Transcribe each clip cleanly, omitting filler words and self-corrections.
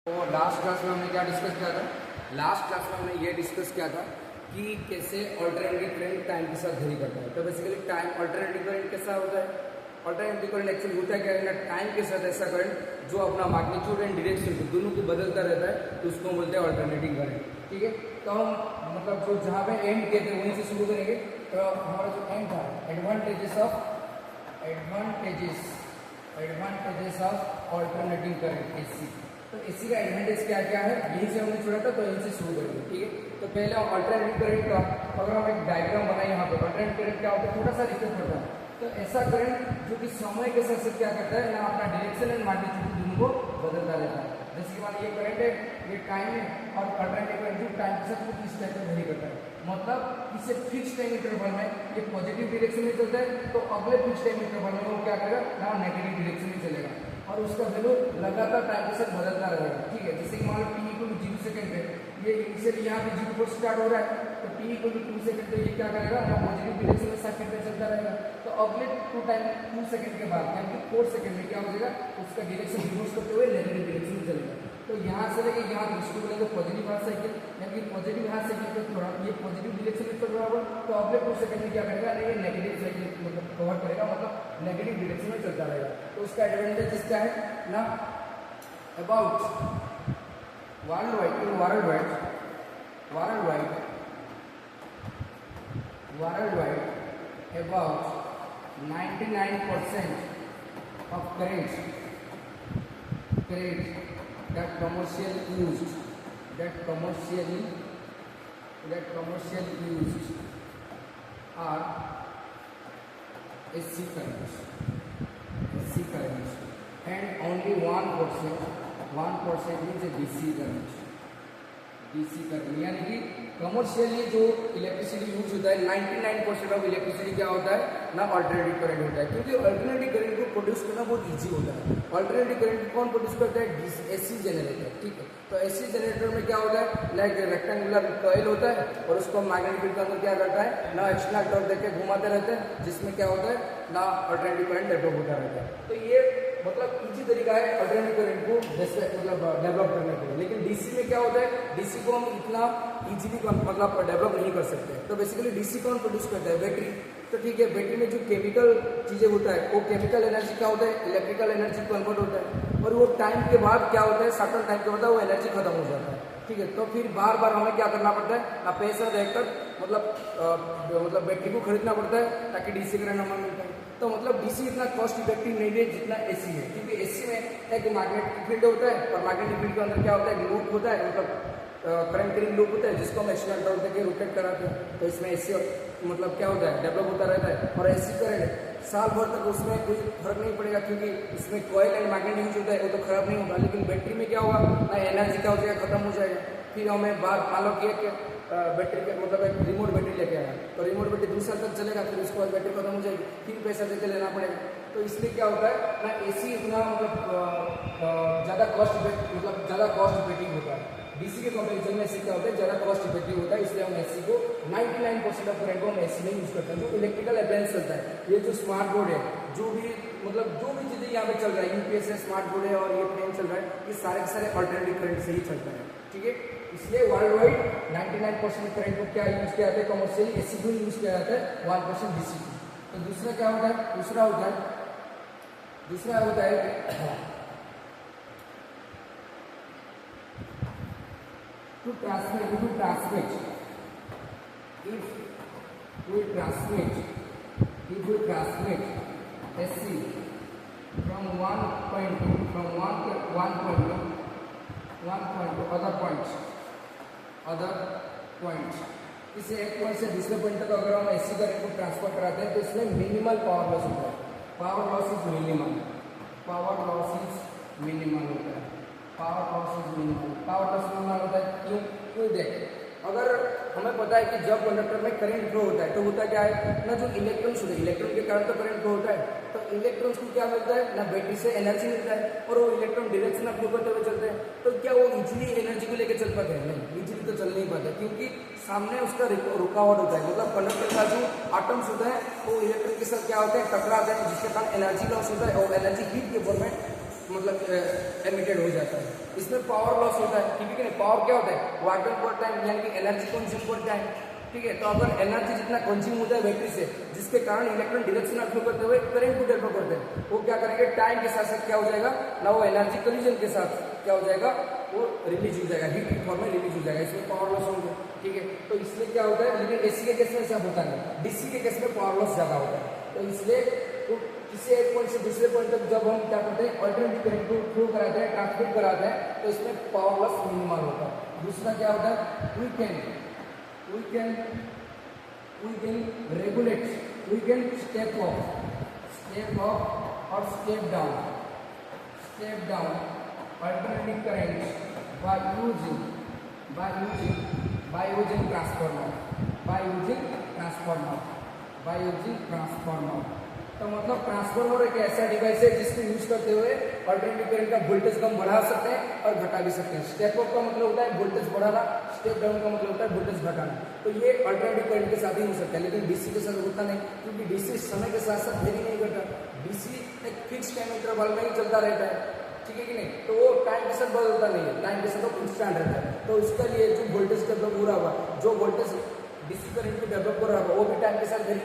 तो last class में हमने क्या डिस्कस किया था? लास्ट क्लास में हमने ये डिस्कस किया था कि कैसे अल्टरनेटिव करंट टाइम के साथ वेरी करता है। तो बेसिकली टाइम अल्टरनेटिव करंट कैसा होता है? अल्टरनेटिव करंट एक्चुअली होता क्या है ना, टाइम के साथ ऐसा करंट जो अपना मैग्नीट्यूड एंड डायरेक्शन को दोनों को बदलता रहता है, तो उसको बोलते हैं अल्टरनेटिव करंट। ठीक है, तो हम मतलब जो जहाँ पे एंड किए थे वहीं से शुरू करेंगे। तो हमारा जो एंड था advantages of alternating current AC. तो एसी का एडवांटेज क्या क्या है, यहीं से हमने छोड़ा था, तो यहीं से शुरू करेंगे। ठीक है, तो पहले हम अल्टरनेटिव करंट का अगर हम एक डायग्राम बनाए यहाँ पे, अल्टरनेटिव करंट क्या होता है, थोड़ा सा रिक्वेस्ट करता है। तो ऐसा करंट जो कि समय के साथ क्या करता है ना, अपना डायरेक्शन एंड मैग्नीट्यूड दोनों को बदलता रहता है। जैसे कि मान ये करंट है, ये टाइम है, और अल्टरनेटिव करंट जो टाइम के साथ किस टाइप में वेरी करता है, मतलब इसे फिक्स टाइम इंटरवल में ये पॉजिटिव डायरेक्शन में चलता है, तो अगले फिक्स टाइम इंटरवल में वो क्या करेगा ना, नेगेटिव डायरेक्शन में चलेगा, और उसका वैल्यू लगातार टाइम के साथ बदलता रहेगा। ठीक है, जैसे कि मान लो टी इक्वल टू 0 सेकंड है, ये इनिशियली यहाँ पे 0 पर स्टार्ट हो रहा है, तो टी इक्वल टू 2 सेकंड, तो ये क्या करेगा ना, पॉजिटिव डायरेक्शन में सर्किट में चलता रहेगा। तो अगले 2 सेकंड के बाद यानी 4 सेकंड में क्या हो जाएगा, उसका डायरेक्शन रिवर्स करते हुए नेगेटिव डायरेक्शन में चलेगा। तो यहाँ से लेके यहाँ इसको बोलेंगे पॉजिटिव हाफ साइकिल, यानी पॉजिटिव हाफ साइकिल को थोड़ा ये पॉजिटिव डायरेक्शन में चल रहा होगा, तो अगले 2 सेकंड में क्या करेगा, ये नेगेटिव साइकिल मतलब कवर करेगा, मतलब नेगेटिव डायरेक्शन में चलता रहेगा। तो उसका एडवांटेज क्या है ना, about world wide about 99% of current that commercially used are AC currents, and only 1% is a DC current। यानी कि कमर्शियली जो इलेक्ट्रिसिटी यूज होता है 99% ऑफ इलेक्ट्रिसिटी क्या होता है ना, अल्टरनेटिव करंट होता है, क्योंकि अल्टरनेटिव करंट को प्रोड्यूस करना बहुत इजी होता है। अल्टरनेटिव करंट कौन प्रोड्यूस करता है, एसी जनरेटर। ठीक है, तो एसी जनरेटर में क्या होता है, लाइक रेक्टेंगुलर कॉइल होता है, और उसको मैग्नेटिक फील्ड के अंदर क्या करता है ना, एक्सटर्नल टॉर्क देके घुमाते रहते हैं, जिसमें क्या होता है ना, अल्टरनेटिव करंट डेवलप होता रहता है। तो ये मतलब इजी तरीका है अल्टरनेटिव करंट को मतलब डेवलप करने के लिए। लेकिन डीसी में क्या होता है, डीसी को हम इतना इजीली मतलब डेवलप नहीं कर सकते। तो बेसिकली डीसी कौन प्रोड्यूस करता है, बैटरी। तो ठीक है, बैटरी में जो केमिकल चीजें होता है, वो केमिकल एनर्जी क्या होता है, इलेक्ट्रिकल एनर्जी कन्वर्ट होता है, और वो टाइम के बाद क्या होता है, सर्टेन टाइम के बाद वो एनर्जी खत्म हो जाता है। ठीक है, तो फिर बार बार हमें क्या करना पड़ता है ना, पैसा देकर मतलब बैटरी को खरीदना पड़ता है, ताकि डीसी करंट हमें मिलता है। तो मतलब डीसी इतना कॉस्ट इफेक्टिव नहीं है जितना एसी है, क्योंकि एसी में एक मैग्नेटिक फील्ड होता है, और मैग्नेटिक फील्ड के अंदर क्या होता है, लूप होता है, मतलब करंट करिंग लूप होता है, जिसको हम एक्सटर्नल टॉर्क देके रोटेट कराते हैं। तो इसमें एसी मतलब क्या होता है, डेवलप होता रहता है। और एसी करंट साल भर तक उसमें कोई फर्क नहीं पड़ेगा, क्योंकि इसमें कॉइल एंड मैग्नेट यूज होता है, वो तो खराब नहीं होगा। लेकिन बैटरी में क्या होगा ना, एनर्जी क्या हो जाएगा, खत्म हो जाएगा। फिर हमें बार मान लो कि बैटरी के मतलब एक रिमोट बैटरी लेके आया, तो रिमोट बैटरी 2 साल तक चलेगा, फिर उसके बाद बैटरी खत्म हो जाएगी, फिर पैसा देके लेना पड़ेगा। तो इसलिए क्या होता है ना, एसी इतना मतलब ज़्यादा कॉस्ट इफेक्टिव होता है। डीसी के कंपैरिजन में एसी क्या होता है, ज़्यादा कॉस्ट इफेक्टिव होता है। इसलिए हम एसी को 99% ऑफ करंट को हम एसी में यूज करते हैं। जो इलेक्ट्रिकल अप्लायंस चलता है, ये जो स्मार्ट बोर्ड है, जो भी चीज़ें यहाँ पे चल रहा है, यूपीएस है, स्मार्ट बोर्ड है, और ये फैन चल रहा है, ये सारे के सारे अल्टरनेटिव करंट से ही चलता है। ठीक है, इसलिए वर्ल्ड वाइड 99% करंट को क्या यूज किया जाता है, कमर्शियली एसी को यूज किया जाता है, 1% डीसी को। तो दूसरा क्या होता है, दूसरा होता है to transmit if we transmit AC from one point to other point, इसे एक पॉइंट से दूसरे पॉइंट तक अगर हम एसी करंट को ट्रांसफर कराते हैं, तो इसमें मिनिमल पावर लॉस होता है। पावर लॉस इज मिनिमल होता है। पावर लॉस मिनिमल होता है। क्यों देख, अगर हमें पता है कि जब कंडक्टर में करंट फ्लो होता है, तो होता क्या है ना, जो इलेक्ट्रॉन्स होते हैं, इलेक्ट्रॉन के कारण तो करंट फ्लो होता है, तो इलेक्ट्रॉन्स को क्या मिलता है ना, बैटरी से एनर्जी मिलता है, और वो इलेक्ट्रॉन डायरेक्शन में फ्लो करते हुए चलते हैं। तो क्या वो इजीली एनर्जी को लेकर चल पाते हैं? नहीं, इजीली तो चल नहीं पाते, क्योंकि सामने उसका रुकावट होता है। मतलब कंडक्टर का जो आटम्स होता है, वो इलेक्ट्रॉन के साथ क्या होता है, टकराते हैं, जिसके कारण एनर्जी लॉस होता है, और एनर्जी हीट के फॉर्म में मतलब एमिटेड हो जाता है। इसमें पावर लॉस होता है, ठीक है कि नहीं। पावर क्या होता है, वाटर पर टाइम यानी कि एनर्जी कंज्यूम पर टाइम, ठीक है। तो अगर एनर्जी जितना कंज्यूम होता है बैटरी से, जिसके कारण इलेक्ट्रॉन डायरेक्शनल फ्लो करते हुए करंट को डेवलप करते हैं, वो क्या करेंगे, टाइम के साथ साथ क्या हो जाएगा ना, वो एनर्जी कोलिजन के साथ क्या हो जाएगा, वो रिलीज हो जाएगा, हीट की फॉर्म में रिलीज हो जाएगा, इसमें पावर लॉस होगा, ठीक है। तो इसलिए क्या होता है, लेकिन एसी के केस में ऐसा होता नहीं, डीसी के केस में पावर लॉस ज्यादा होता है। तो इसलिए तो किसी एक पॉइंट से दूसरे पॉइंट तक जब हम क्या करते हैं, अल्टरनेटिव करंट को फ्लो कराते हैं, ट्रांसमिट कराते हैं, तो इसमें पावर लॉस मिनिमल होता है। दूसरा क्या होता है, वी कैन स्टेप अप और step down alternating current by using transformer। तो मतलब ट्रांसफार्मर एक ऐसा डिवाइस है जिसको यूज करते हुए अल्टरनेटिव करंट का वोल्टेज हम बढ़ा सकते हैं और घटा भी सकते हैं। स्टेप अप का मतलब होता है वोल्टेज बढ़ाना, स्टेप डाउन का मतलब होता है वोल्टेज घटाना। तो ये अल्टरनेटिव करंट के साथ ही हो सकता है, लेकिन डीसी के साथ होता नहीं, क्योंकि डीसी समय के साथ साथ वेरी नहीं करता। डीसी एक फिक्स टाइम इंटरवल में ही चलता रहता है, ठीक है कि नहीं। तो वो टाइम के साथ बदलता नहीं है, टाइम के साथ वो कांस्टेंट रहता है। तो इसके लिए जो वोल्टेज डेवलप हो रहा होगा, जो वोल्टेज डीसी करंट को डेवलप कर रहा होगा, वो भी टाइम के साथ वेरी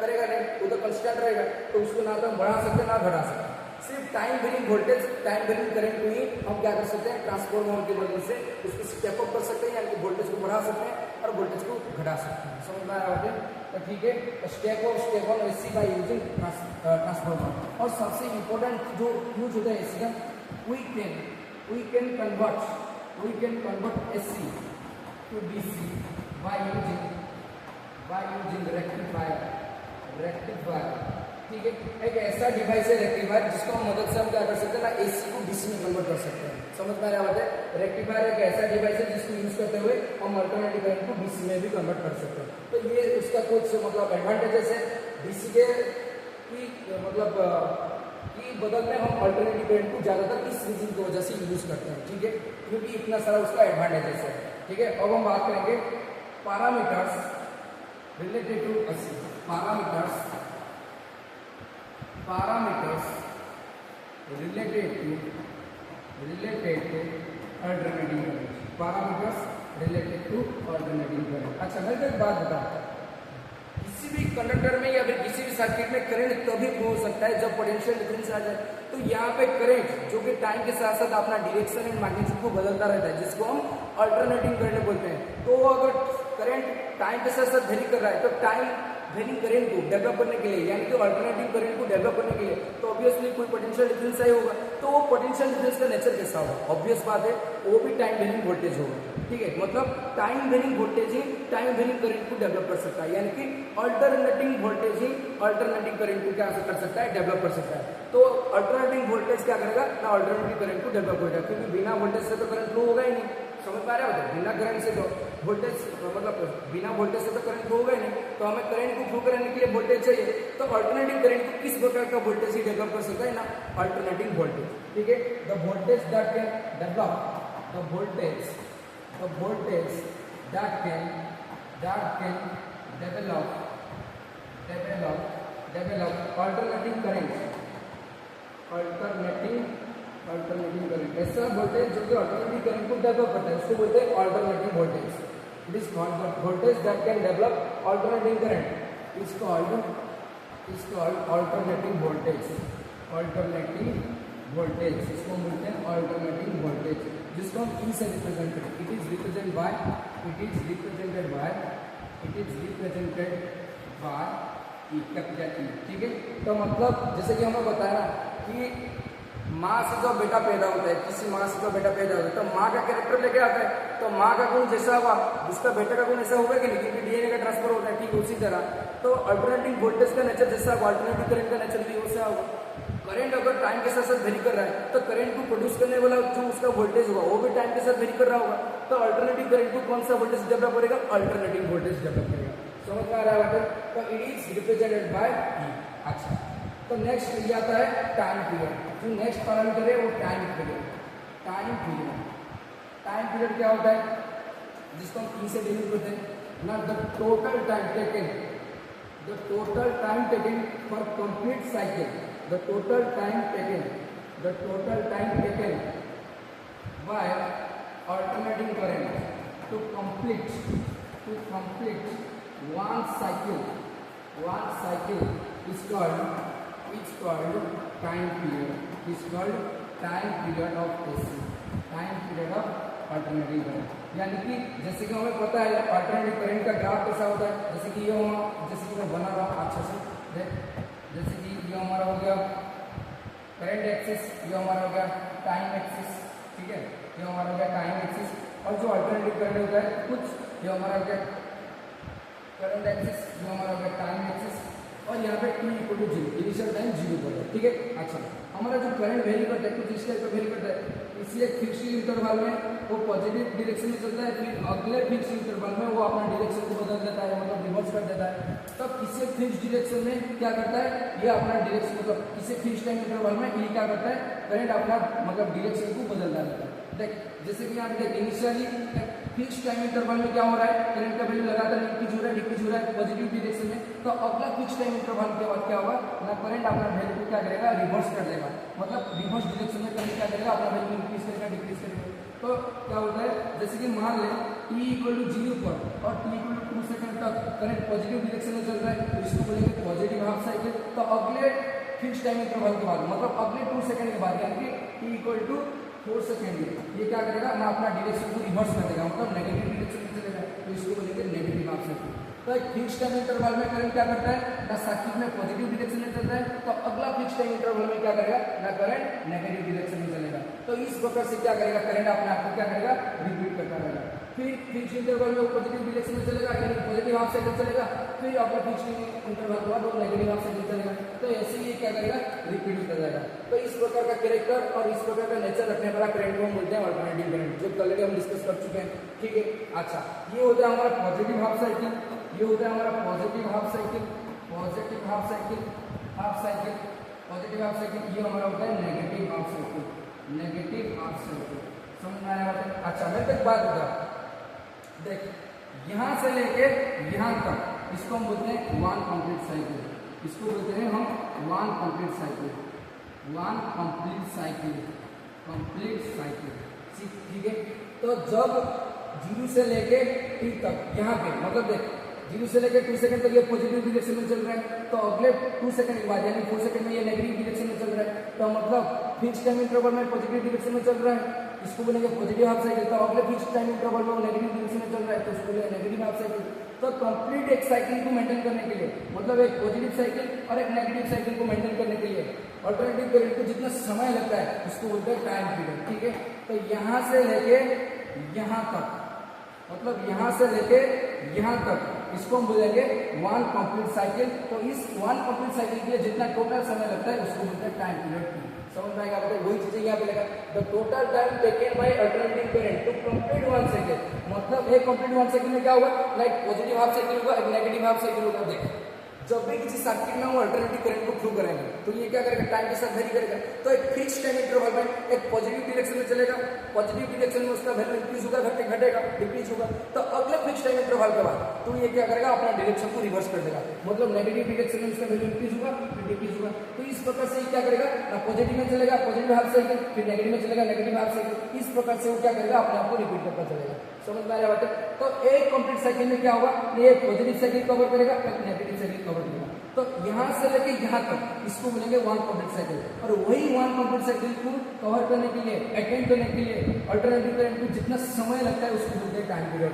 करेगा नहीं, वो तो कांस्टेंट रहेगा। तो उसको ना तो हम बढ़ा सकते ना घटा सकते, सिर्फ time varying voltage, time varying current को ही हम क्या कर सकते हैं, ट्रांसफार्मर की मदद से उसको स्टेप अप कर सकते हैं, यानी कि वोल्टेज को बढ़ा सकते हैं और वोल्टेज को घटा सकते हैं। समझ में आ रहा है, तो ठीक है। Step on AC by using transformer. और सबसे इंपॉर्टेंट जो यूज होता है एसी का, we can convert AC to DC by using rectifier, ठीक है। एक ऐसा डिवाइस है रेक्टिफायर, जिसको हम मदद से हम क्या कर सकते हैं ना, एसी को डीसी में कन्वर्ट कर सकते हैं। समझ में आ रहा है, रेक्टिफायर एक ऐसा डिवाइस है जिसको यूज करते हुए हम अल्टरनेटिव करंट को डीसी में भी कन्वर्ट कर सकते हैं। तो ये उसका कुछ मतलब एडवांटेजेस है डीसी के मतलब कि बदल में हम अल्टरनेटिव करंट को ज्यादातर इस रीजन की वजह से यूज करते हैं, ठीक है, क्योंकि इतना सारा उसका एडवांटेजेस है, ठीक है। अब हम बात करेंगे parameters related to AC. Parameters related to alternative current. Parameters related to alternative current. अच्छा, मैं तो एक बात बताऊं, किसी भी कंडक्टर में या फिर किसी भी सर्किट में करंट तभी फ्लो हो सकता है जब पोटेंशियल डिफरेंस आ जाए। तो यहाँ पे करंट जो कि टाइम के साथ साथ अपना डायरेक्शन एंड मैग्नीट्यूड को बदलता रहता है, जिसको हम अल्टरनेटिंग करंट बोलते हैं। तो अगर करंट टाइम के साथ साथ वेरी कर रहा है, तो टाइम वेरिंग करंट को डेवलप करने के लिए, यानी कि अल्टरनेटिव करंट को डेवलप करने के लिए, तो ऑब्वियसली कोई पोटेंशियल डिफरेंस ही होगा। तो वो पोटेंशियल डिफरेंस का नेचर कैसा होगा, ऑब्वियस बात है, वो भी टाइम वेरिंग वोल्टेज होगा, ठीक है। मतलब टाइम वेरिंग वोल्टेज ही टाइम वेरिंग करंट को डेवलप कर सकता है, यानी कि अल्टरनेटिंग वोल्टेज ही अल्टरनेटिव करंट को क्या कर सकता है, डेवलप कर सकता है। तो अल्टरनेटिंग वोल्टेज क्या करेगा ना, अल्टरनेटिव करंट को डेवलप करेगा, क्योंकि बिना वोल्टेज से तो करंट फ्लो होगा ही नहीं। समझ पा रहे हो, बिना करंट से तो वोल्टेज मतलब बिना वोल्टेज से तो करंट फ्लो होगा ही नहीं। तो हमें करंट को फ्लो कराने के लिए वोल्टेज चाहिए। तो अल्टरनेटिव करंट को किस प्रकार का वोल्टेज ही डेवलप कर सकता है ना, अल्टरनेटिंग वोल्टेज, ठीक है। The voltage that can develop alternating current, ऐसा वोल्टेज जो कि अल्टरनेटिव करंट को डेवलप करता है, उसको बोलते हैं alternating voltage. It is called the voltage that can develop alternating current is called alternating voltage. इसको बोलते हैं अल्टरनेटिंग वोल्टेज, जिसको हम ई से रिप्रेजेंट करें। It is represented by E, capital E, ठीक है। तो मतलब जैसे कि हमें बताया कि माँ से जो बेटा पैदा होता है, किसी माँ से जो बेटा पैदा होता है, तो माँ का कैरेक्टर लेके आता है, तो माँ का गुण जैसा होगा उसका बेटे का गुण ऐसा होगा कि नहीं, क्योंकि डीएनए का ट्रांसफर होता है, ठीक उसी तरह। तो अल्टरनेटिंग वोल्टेज का नेचर जैसा होगा, अल्टरनेटिव करंट का नेचर भी वैसा होगा। करंट अगर टाइम के साथ साथ वेरी कर रहा है, तो करंट को प्रोड्यूस करने वाला जो उसका वोल्टेज होगा वो भी टाइम के साथ वेरी कर रहा होगा। तो अल्टरनेटिव करंट को कौन सा वोल्टेज डेवलप करेगा, अल्टरनेटिव वोल्टेज डेवलप करेगा। समझ में आ रहा है, तो इट इज रिप्रेजेंटेड बाय ई। अच्छा, तो नेक्स्ट ये आता है टाइम पीरियड। जो नेक्स्ट पैरामीटर है वो टाइम पीरियड क्या होता है, जिसको हम ई से डिनोट करते हैं ना, the total time taken for complete cycle, the total time taken the total time taken bye alternating current to complete one cycle is called time period of AC, time period of alternating current। यानी कि जैसे कि हमें पता है alternative current का graph कैसा होता है, जैसे कि मैं बना रहा हूँ अच्छे से, जैसे कि ये हमारा हो गया करंट एक्सिस, ये हमारा हो गया टाइम एक्सिस, ठीक है, ये हमारा हो गया टाइम एक्सिस, और जो अल्टरनेटिव करंट होता है कुछ ये हमारा हो गया करंट एक्सिस, ये हमारा हो गया टाइम एक्सिस, और यहाँ पे t equal to 0, initial time 0 पर है, ठीक है। अच्छा, हमारा जो करंट वेरी करता है कुछ इस टाइप का वेरी करता है, इसलिए फिक्स्ड इंटरवल में वो पॉजिटिव डायरेक्शन में चलता है, फिर अगले फिक्स्ड इंटरवल में वो अपना डायरेक्शन को बदल देता है, मतलब रिवर्स कर देता है। तब किसी फिक्स्ड डायरेक्शन में क्या करता है, ये अपना डायरेक्शन मतलब किसी फिक्स्ड टाइम इंटरवल में ये क्या करता है, करंट अपना मतलब डायरेक्शन को बदल देता है। देख जैसे कि यहाँ देख इनिशियली फिक्स्ड टाइम इंटरवल में क्या हो रहा है, करंट का वैल्यू लगातार डिक्रीज हो रहा है पॉजिटिव डायरेक्शन में, तो अगला फिक्स्ड टाइम इंटरवल के बाद क्या होगा ना, करंट अपना वैल्यू को क्या करेगा, रिवर्स कर देगा, मतलब रिवर्स डायरेक्शन में करंट क्या करेगा, अपना वैल्यू इंक्रीज करेगा डिक्रीज करेगा। तो क्या होता है, जैसे कि मान लें t इक्वल टू 0 पर और t इक्वल टू 2 सेकंड तक करंट पॉजिटिव डायरेक्शन में चल रहा है, तो इसको बोलेंगे पॉजिटिव हाफ साइकिल। तो अगले फिक्स्ड टाइम इंटरवल के बाद मतलब अगले 2 सेकंड के बाद यानी कि t इक्वल टू 4 सेकेंड ये क्या करेगा ना, अपना डायरेक्शन को रिवर्स कर देगा, मतलब नेगेटिव डायरेक्शन में चलेगा, तो इसको बोलेंगे नेगेटिव हाफ साइकिल। तो एक फिक्स्ड टाइम इंटरवल में करंट क्या करता है ना, सर्किट में पॉजिटिव डायरेक्शन में चलता है, तो अगला फिक्स्ड टाइम इंटरवल में क्या करेगा ना, करंट नेगेटिव डायरेक्शन में चलेगा। तो इस प्रकार से क्या करेगा, करंट अपने आप को क्या करेगा, रिपीट करता रहेगा। फिर फिक्स्ड इंटरवल में पॉजिटिव डायरेक्शन में चलेगा, यानी पॉजिटिव हाफ साइकिल चलेगा, फिर अपना फिक्स्ड इंटरवल के बाद वो नेगेटिव हाफ साइकिल चलेगा। तो ऐसे ही क्या करेगा, रिपीट होता जाएगा। तो इस प्रकार का कैरेक्टर और इस प्रकार का नेचर रखने वाला करंट को हम बोलते हैं अल्टरनेटिंग करंट, जो ऑलरेडी हम डिस्कस कर चुके हैं, ठीक है। अच्छा, ये होता है हमारा पॉजिटिव हाफ साइकिल, ये होता है हमारा positive half cycle, positive half cycle, positive half cycle. ये हमारा होता है negative half cycle, negative half cycle. समझ में आया बात? अच्छा, मैं एक बात बता, देख यहां से लेके यहां तक इसको हम बोलते हैं वन कंप्लीट साइकिल, इसको बोलते हैं हम one complete cycle, one complete cycle, complete cycle, ठीक है। तो जब 0 से लेके t तक यहाँ पे मतलब देख 0 से लेकर 2 सेकंड तक ये पॉजिटिव डायरेक्शन में चल रहा है, तो अगले 2 सेकंड के बाद यानी 4 सेकंड में ये नेगेटिव डायरेक्शन में चल रहा है, तो मतलब फिक्स्ड टाइम इंटरवल में पॉजिटिव डायरेक्शन में चल रहा है, इसको बोलेंगे पॉजिटिव हाफ साइकिल। तो अगले फिक्स्ड टाइम इंटरवल में वो नेगेटिव डायरेक्शन में चल रहा है, तो इसको बोलेंगे नेगेटिव हाफ साइकिल। तो कंप्लीट एक साइकिल को मेंटेन करने के लिए मतलब एक पॉजिटिव साइकिल और एक नेगेटिव साइकिल को मेंटेन करने के लिए अल्टरनेटिव करंट को जितना समय लगता है उसको बोलते हैं टाइम पीरियड, ठीक है। तो यहाँ से लेके यहाँ तक मतलब यहाँ से लेके यहाँ तक इसको हम बोलेंगे वन कंप्लीट साइकिल। तो इस वन कंप्लीट साइकिल के लिए जितना टोटल समय लगता है उसको बोलते हैं टाइम पीरियड। समझ में आएगा? बताइए, वही चीजें यहाँ पे लगा, the total time taken by alternating current to complete one cycle. मतलब एक कंप्लीट वन साइकिल में क्या होगा, लाइक पॉजिटिव हाफ साइकिल होगा, एक नेगेटिव हाफ साइकिल होगा। देख जब भी किसी सर्किट में वो अल्टरनेटिव करंट को फ्लो कराएंगे तो ये क्या करेगा, टाइम के साथ वेरी करेगा। तो एक फिक्स टाइम इंटरवल में एक पॉजिटिव डायरेक्शन में चलेगा, पॉजिटिव डायरेक्शन में उसका वैल्यू इंक्रीज होगा, घटेगा, डिक्रीज होगा। तो अगले फिक्स टाइम इंटरवल के बाद तो ये क्या करेगा, अपना डायरेक्शन को रिवर्स कर देगा, मतलब नेगेटिव डायरेक्शन में उसका वैल्यू इंक्रीज होगा, फिर डिक्रीज होगा। तो इस प्रकार से क्या करेगा ना, पॉजिटिव में चलेगा पॉजिटिव हाफ साइकिल, फिर नेगेटिव में चलेगा नेगेटिव हाफ साइकिल। इस प्रकार से वो क्या करेगा, अपने आप को रिपीट करता चलेगा। समझ में आ रहा है? तो एक कंप्लीट साइकिल में क्या होगा, ये पॉजिटिव साइकिल कवर करेगा, एक नेगेटिव साइकिल कवर करेगा। तो यहाँ से लेके यहाँ तक इसको बोलेंगे वन कंप्लीट साइकिल। और वही वन कंप्लीट साइकिल को कवर करने के लिए, अटेंड करने के लिए अल्टरनेटिव करंट को जितना समय लगता है उसको बोलते हैं टाइम पीरियड।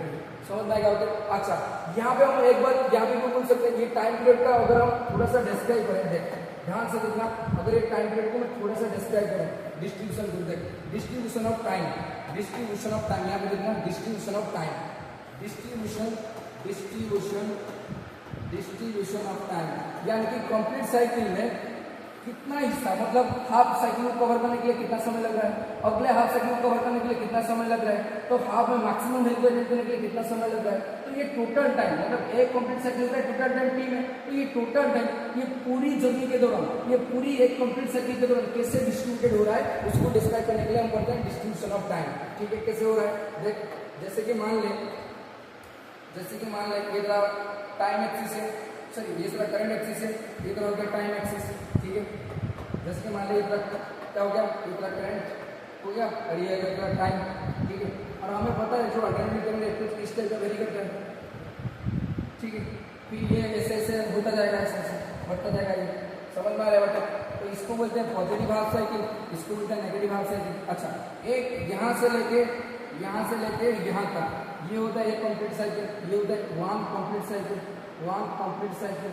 समझ में आएगा? अच्छा, यहाँ पे हम एक बार यहाँ पे बोल सकते हैं, ये टाइम पीरियड का अगर हम थोड़ा सा डिस्क्राइब करें, देख ध्यान से देखना, अगर एक टाइम पीरियड को मैं थोड़ा सा डिस्क्राइब करें, डिस्ट्रीब्यूशन को देख, distribution of time, distribution of time, यहाँ पे देखना distribution of time, distribution of time, यानी कि कंप्लीट साइकिल में कितना हिस्सा, मतलब हाफ साइकिल को कवर करने के लिए कितना समय लग रहा है, अगले हाफ साइकिल को कवर करने के लिए कितना समय लग रहा है, तो हाफ में मैक्सिमम वैल्यू अटेंड करने के लिए कितना समय लग रहा है। तो ये टोटल टाइम, मतलब एक कंप्लीट साइकिल का टोटल टाइम टी में, तो ये टोटल टाइम ये पूरी जर्नी के दौरान, ये पूरी एक कंप्लीट साइकिल के दौरान कैसे डिस्ट्रीब्यूटेड हो रहा है उसको डिस्क्राइब करने के लिए हम करते हैं डिस्ट्रीब्यूशन ऑफ टाइम। ठीक है, कैसे हो रहा है देख, जैसे कि मान लें ये टाइम एक्सिस है, सॉरी ये करंट एक्सिस है, ये हो गया टाइम एक्सिस। ठीक है, जैसे कि मान लीजिए क्या हो गया, इतना करंट हो गया और ये इतना टाइम, ठीक है। और हमें पता है जो अल्टरनेटिव करंट इलेक्ट्रिक इस टाइप का वेरी करता है, ठीक है। फिर ये ऐसे ऐसे होता जाएगा, ऐसे ऐसे बढ़ता जाएगा, ये समझ में आ रहा है बता। तो इसको बोलते हैं पॉजिटिव हाफ साइकिल, इसको बोलते हैं नेगेटिव हाफ साइकिल। अच्छा, एक यहाँ से लेके यहाँ तक ये होता है एक कंप्लीट साइकिल, ये होता है one complete cycle, one complete cycle,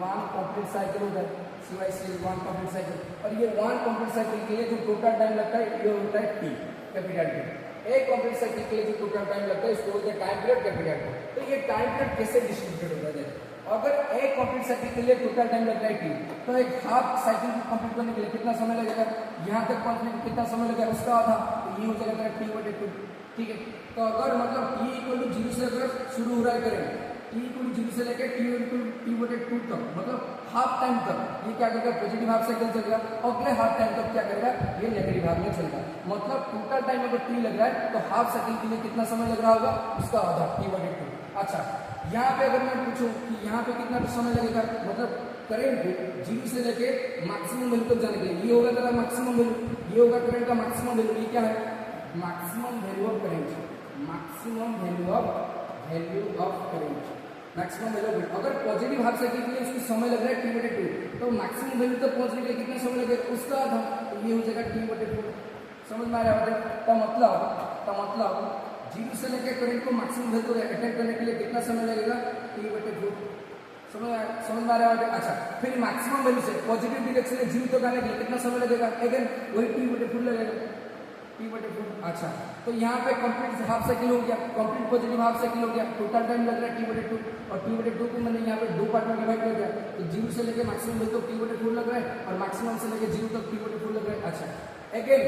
one complete cycle होता है सिवाय से वन कंप्लीट साइकिल। और ये वन कंप्लीट साइकिल के लिए जो टोटल टाइम लगता है ये होता है टी, कैपिटल टी। एक कंप्लीट साइकिल के लिए जो टोटल टाइम लगता है इसको बोलते हैं टाइम पीरियड, कैपिटल टी। तो ये टाइम पीरियड कैसे डिस्ट्रीब्यूटेड होता है, अगर एक कंप्लीट साइकिल के लिए टोटल टाइम लगता है टी, तो एक हाफ साइकिल को कंप्लीट करने के लिए कितना समय लगेगा, यहाँ तक पहुंचने में कितना समय लगेगा, उसका आधा, तो ये हो जाएगा टी बटे टू, ठीक है। तो अगर मतलब टी इक्वल टू 0 से अगर शुरू हो रहा है करेंगे, टी इक्वल टू 0 से लेकर टी बटे टू तक, मतलब हाफ टाइम तक ये क्या करेगा, पॉजिटिव हाफ साइकिल चलेगा। और अगले हाफ टाइम तक क्या करेगा, ये नेगेटिव हाफ में चलेगा। मतलब टोटल टाइम अगर टी लग रहा है तो हाफ साइकिल के लिए कितना समय लग रहा होगा, उसका आधा, टी बटे टू। अच्छा, यहाँ पे अगर मैं पूछूं कि यहाँ पे कितना समय लगेगा, मतलब करंट 0 से लेके मैक्सिमम वैल्यू तक जाने के लिए, ये होगा तेरा मैक्सिमम वैल्यू, ये होगा करंट का मैक्सिमम वैल्यू। ये क्या है, maximum value of current, maximum value of current, maximum value of. अगर पॉजिटिव हाफ साइकिल के लिए उसको समय लग रहा है टी बटे टू, तो मैक्सिमम वैल्यू तक पहुंचने के लिए कितना समय लगेगा, उसका आधा, तो ये हो जाएगा टी बटे टू। समझ में आ रहा है? तो मतलब 0 से लेकर करंट को मैक्सिमम वैल्यू अटेंड करने के लिए कितना समय लगेगा, टी बटे टू। समझ में आ रहा है? अच्छा, फिर मैक्सिमम वैल्यू से पॉजिटिव डायरेक्शन में 0 तक आने के लिए कितना समय लगेगा, अगेन वही टी बटे टू लगेगा, टी बटे टू। अच्छा, तो यहाँ पे कंप्लीट हाफ साइकिल हो गया, कंप्लीट पॉजिटिव हाफ साइकिल हो गया, टोटल टाइम लग रहा है टी बटे टू, और टी बटे टू को मैंने यहाँ पे दो पार्ट में डिवाइड कर दिया। तो 0 से लेकर मैक्सिमम वैल्यू तक टी बटे टू लग रहा है, और मैक्सिमम से लेकर 0 तक टी बटे टू लग रहा है। अच्छा, अगेन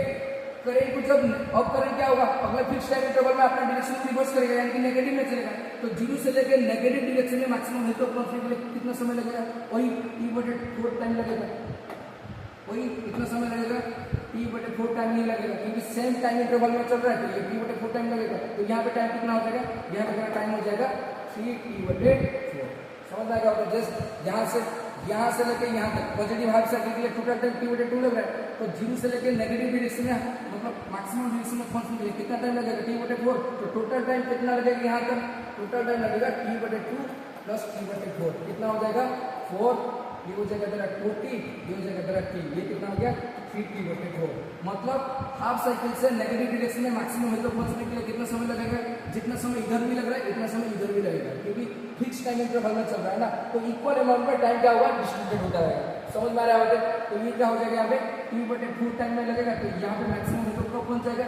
करंट को जब अब करंट क्या होगा, अगर फिक्स टाइम इंटरवल में अपना डायरेक्शन को रिवर्स करेगा, यानी कि नेगेटिव में चलेगा, तो 0 से लेकर नेगेटिव डायरेक्शन में मैक्सिमम वैल्यू तक पहुंचने के लिए कितना समय लगेगा, वही टी बटे 4 टाइम लगेगा, वही कितना समय लगेगा, टी बटे 4 टाइम नहीं लगेगा, क्योंकि सेम टाइम इंटरवल में चल रहा है, तो ये टी बटे 4 टाइम लगेगा। तो यहाँ पे टाइम कितना हो जाएगा, यहाँ पे टाइम हो जाएगा 3 टी बटे 4। समझ आएगा? जस्ट यहाँ से लेके यहाँ तक पॉजिटिव हाफ साइकिल के लिए टोटल टाइम टी बटे 2 लग रहा है, तो 0 से लेके नेगेटिव डायरेक्शन में मतलब मैक्सिमम डायरेक्शन में पहुंचने के लिए कितना टाइम लगेगा, टी बटे 4। तो टोटल टाइम कितना लगेगा, यहाँ तक टोटल टाइम लगेगा टी बटे 2 प्लस टी बटे 4, कितना हो जाएगा 4, ये हो जाएगा तेरा 2t, ये हो जाएगा तेरा t, ये कितना हो गया 3t बटे 4। मतलब हाफ साइकिल से नेगेटिव डायरेक्शन में मैक्सिमम वैल्यू पहुंचने के लिए कितना समय लगेगा, जितना समय इधर भी लग रहा है इतना समय इधर भी लगेगा, क्योंकि फिक्स टाइम इंटरवल में चल रहा है ना, तो इक्वल अमाउंट में टाइम क्या होगा, डिस्ट्रीब्यूटेड होता रहेगा। समझ में आ रहा है? तो ये क्या हो जाएगा, यहाँ पे टी बटे 4 टाइम में लगेगा, तो यहाँ पे मैक्सिमम वैल्यू कब पहुंच जाएगा,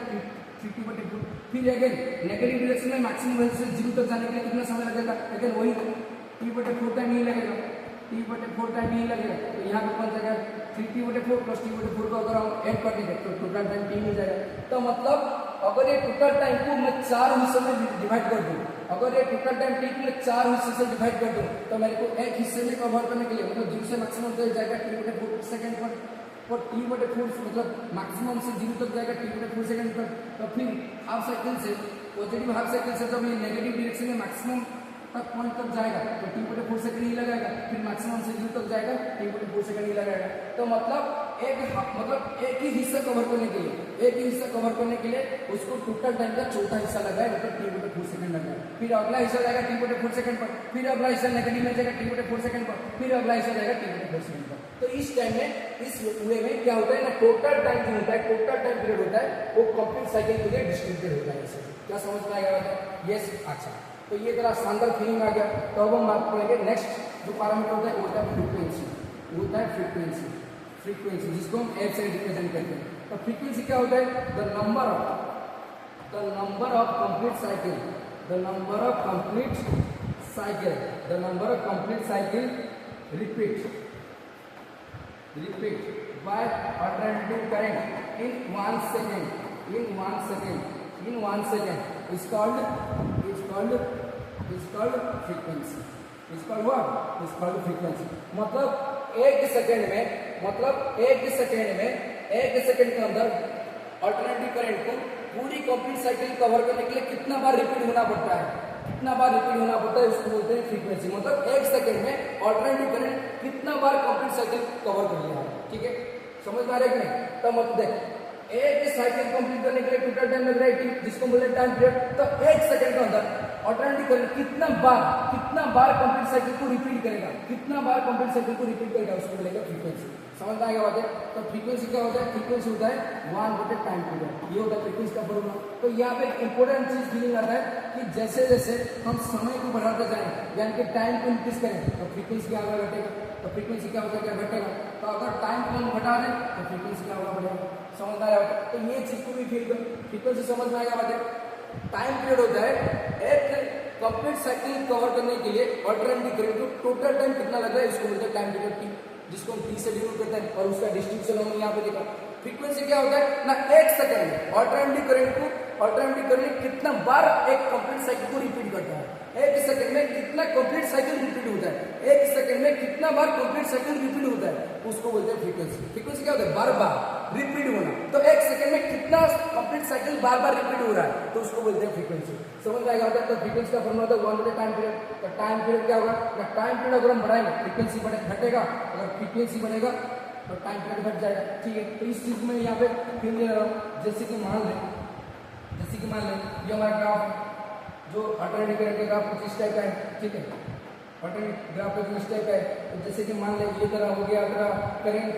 3t बटे 4। फिर अगेन नेगेटिव डायरेक्शन में मैक्सिमम वैल्यू से 0 तक जाने के लिए कितना समय लगेगा, अगेन वही टी बटे 4 टाइम नहीं लगेगा, टी बटे 4 टाइम नहीं लगेगा, तो यहाँ पे पहुंच जाएगा 3t बटे 4 प्लस टी बटे 4 को अगर हम ऐड कर देंगे तो टोटल टाइम टी मिल जाएगा। तो मतलब अगर ये टोटल टाइम को मैं 4 हिस्सों में डिवाइड कर दूं, अगर ये टोटल टाइम टी को 4 हिस्से से डिवाइड कर दूं, तो मेरे को एक हिस्से में कवर करने के लिए मतलब 0 से मैक्सिमम तक जाएगा टी बटे 4 सेकंड पर, और टी बटे 4 मतलब मैक्सिमम से 0 तक जाएगा टी बटे 4 सेकंड पर। तो फिर हाफ साइकिल से पॉजिटिव हाफ साइकिल से जब ये नेगेटिव डायरेक्शन में मैक्सिमम तक पॉइंट तक जाएगा तो टी बटे 4 सेकंड ही लगाएगा, फिर मैक्सिमम से 0 तक जाएगा टी बटे 4 सेकंड ही लगाएगा। तो मतलब एक ही हिस्सा कवर करने के लिए उसको टोटल टाइम का चौथा हिस्सा लगाए, मतलब टी बटे 4 सेकंड लगाए। फिर अगला हिस्सा जाएगा टी बटे 4 सेकंड पर, फिर अगला हिस्सा नेगेटिव में जाएगा टी बटे 4 सेकंड पर, फिर अगला हिस्सा जाएगा टी बटे 4 सेकंड पर। तो इस टाइम में, इस वे में क्या होता है ना, टोटल टाइम जो होता है, टोटल टाइम पीरियड होता है, वो कंप्लीट साइकिल के लिए डिस्ट्रीब्यूटेड होता है। क्या समझ में आएगा? यस। अच्छा, तो ये तरह शानदार फीलिंग आ गया। तो अब हम बात करेंगे नेक्स्ट जो पैरामीटर होता है वो होता है फ्रीक्वेंसी, फ्रीक्वेंसी जिसको हम एफ से रिप्रेजेंट करते हैं। तो फ्रीक्वेंसी क्या होता है, the number of complete cycle repeat bye alternating current in 1 second is called frequency. Is called what? Is called frequency. मतलब एक सेकंड के अंदर अल्टरनेटिव करंट को पूरी कंप्लीट साइकिल कवर करने के लिए कितना बार रिपीट होना पड़ता है, उसको बोलते हैं फ्रीक्वेंसी। मतलब एक सेकंड में अल्टरनेटिव करंट कितना बार कंप्लीट साइकिल कवर कर लिया है। ठीक है, समझ में आ रहा है कि नहीं? तो मतलब देख एक साइकिल कंप्लीट करने के लिए टोटल टाइम लग रहा है t, जिसको बोले टाइम पीरियड। तो 1 सेकंड के अंदर ऑल्टरनेटिव करंट कितना बार कंप्लीट साइकिल को रिपीट करेगा, कितना बार कंप्लीट साइकिल को रिपीट करेगा, उसको बोलेगा फ्रीक्वेंसी। समझ में आएगा बात है? तो फ्रीक्वेंसी क्या होता है? फ्रीक्वेंसी होता है 1 टाइम पीरियड, ये होता है फ्रीक्वेंसी का फॉर्मूला। तो यहाँ पे एक इंपॉर्टेंट चीज फीलिंग आता है कि जैसे जैसे हम समय को बढ़ाते जाएं, यानी कि टाइम को इंक्रीज करें, तो फ्रीक्वेंसी क्या होगा? घटेगा। तो फ्रीक्वेंसी क्या होगा? क्या घटेगा। तो अगर टाइम को हम घटा दें तो फ्रीक्वेंसी क्या होगा? बढ़ेगा। समझ में आया? तो ये चीज को भी फील कर, फ्रीक्वेंसी समझ में आएगा बात है? टाइम पीरियड होता है एक कंप्लीट साइकिल कवर करने के लिए ऑल्टरनेटिव करंट को टोटल टाइम कितना लग रहा है, इसको बोलते हैं टाइम पीरियड टी, जिसको हम टी से डिनोट करते हैं। और उसका डिस्ट्रीब्यूशन हमने यहाँ पे देखा। फ्रीक्वेंसी क्या होता है ना, 1 सेकंड में ऑल्टरनेटिव करंट कितना बार एक कंप्लीट साइकिल को रिपीट करता है, 1 सेकंड में कितना कंप्लीट साइकिल रिपीट होता है, 1 सेकंड में कितना बार कंप्लीट साइकिल रिपीट होता है, उसको बोलते हैं फ्रीक्वेंसी। फ्रीक्वेंसी क्या होता है? बार बार रिपीट होना। तो 1 सेकंड में कितना कंप्लीट साइकिल बार बार रिपीट हो रहा है, तो उसको बोलते हैं फ्रीक्वेंसी। समझ में आएगा? तो फ्रीक्वेंसी का फॉर्मूला होता है 1 टाइम पीरियड। तो टाइम पीरियड क्या होगा? टाइम पीरियड अगर हम बढ़ाएंगे फ्रीक्वेंसी घटेगा, अगर फ्रीक्वेंसी बढ़ेगा तो टाइम पीरियड घट जाएगा। ठीक है, तो इस चीज में यहाँ पे फिर ले रहा हूँ। जैसे कि मान लें ये हमारा ग्राफ है, जो अल्टरनेटिव करंट का ग्राफ कुछ इस टाइप का है। ठीक है, अल्टरनेटिव ग्राफ कुछ इस टाइप का है। तो जैसे कि मान लें ये तरह हो गया करंट,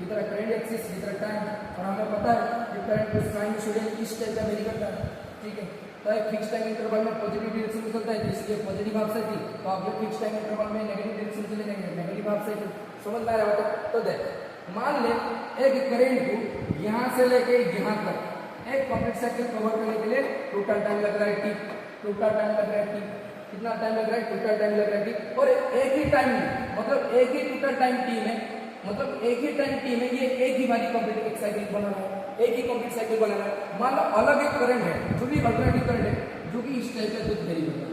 ये तरह करंट एक्सिस, ये तरह टाइम। और हमें पता है कि करंट साइनसॉइडल इस टाइप का वेरी करता है। ठीक है, तो एक फिक्स टाइम इंटरवल में पॉजिटिव डायरेक्शन में चलता है, इसलिए पॉजिटिव हाफ साइकिल। तो आप लोग फिक्स टाइम इंटरवल में नेगेटिव डायरेक्शन चले जाएंगे, नेगेटिव हाफ साइकिल। समझ में आ रहा है? तो देख मान ले एक करंट को यहाँ से लेके यहाँ तक एक कंप्लीट साइकिल कवर करने के लिए टोटल टाइम लग रहा है टी। टोटल टाइम लग रहा है टी, कितना टाइम लग रहा है? टोटल टाइम लग रहा है टी। और एक ही टाइम में, मतलब एक ही टोटल टाइम टी में, मतलब एक ही टाइम टी में ये एक ही बारी कंप्लीट एक साइकिल बनाना है, एक ही कंप्लीट साइकिल बनाना है। मान लो अलग एक करंट है, जो भी अल्टरनेटिव करंट है, जो कि इस टाइप का कुछ वेरी होता है।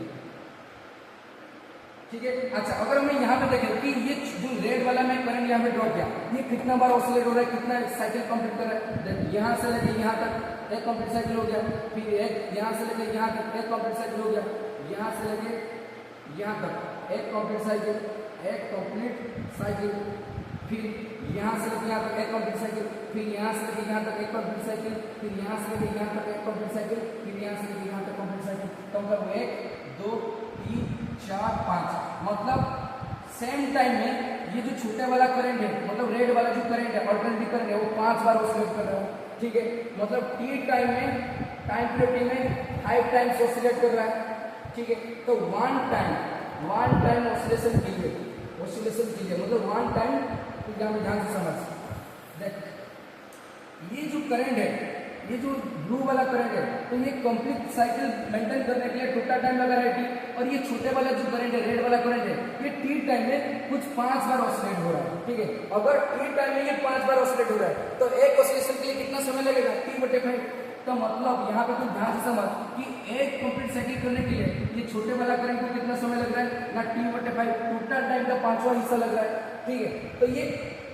ठीक है, अच्छा अगर हमें यहाँ पे देखें कि ये जो रेड वाला मैं करंट यहाँ पे ड्रॉ किया, ये कितना बार ऑसिलेट हो रहा है, कितना साइकिल कंप्लीट कर रहा है। यहाँ से लेके यहाँ तक एक कंप्लीट साइकिल हो गया, फिर एक यहाँ से लेके यहाँ तक एक कंप्लीट साइकिल हो गया, यहाँ से लेके यहाँ तक एक कंप्लीट साइकिल, फिर यहाँ से लेके यहाँ तक एक कंप्लीट साइकिल, फिर यहाँ से लेके यहाँ तक एक कंप्लीट साइकिल, फिर यहाँ से लेके यहाँ तक एक कंप्लीट साइकिल, फिर यहाँ से लेके यहाँ तक कंप्लीट साइकिल। तो मतलब 1 2 3 4 5, मतलब सेम टाइम में ये जो छोटे वाला करंट है, मतलब रेड वाला जो करंट है, अल्टरनेटिव करंट है, वो 5 बार ऑसिलेट कर रहा है। ठीक है, मतलब टी टाइम में, टाइम पीरियड में 5 टाइम्स ऑसिलेट कर रहा है। ठीक है, तो वन टाइम ऑसिलेशन कीजिए, मतलब वन टाइम। ध्यान से समझ देख, ये जो करंट है, ये जो ब्लू वाला करंट है, तो ये कंप्लीट साइकिल मेंटेन करने के लिए टोटल टाइम लगा है टी। और ये छोटे वाला जो करंट है, रेड वाला करंट है, ये टी टाइम में कुछ 5 बार ऑसिलेट हो रहा है। ठीक है, अगर टी टाइम में ये 5 बार ऑसिलेट हो रहा है, तो एक ऑसिलेशन के लिए कितना समय लगेगा? T/5। तो मतलब यहाँ पे तुम ध्यान से समझ कि एक कंप्लीट साइकिल करने के लिए ये छोटे वाला करंट को कितना समय लग रहा है ना, T/5, टोटल टाइम का 5वां हिस्सा लग रहा है। ठीक है, तो ये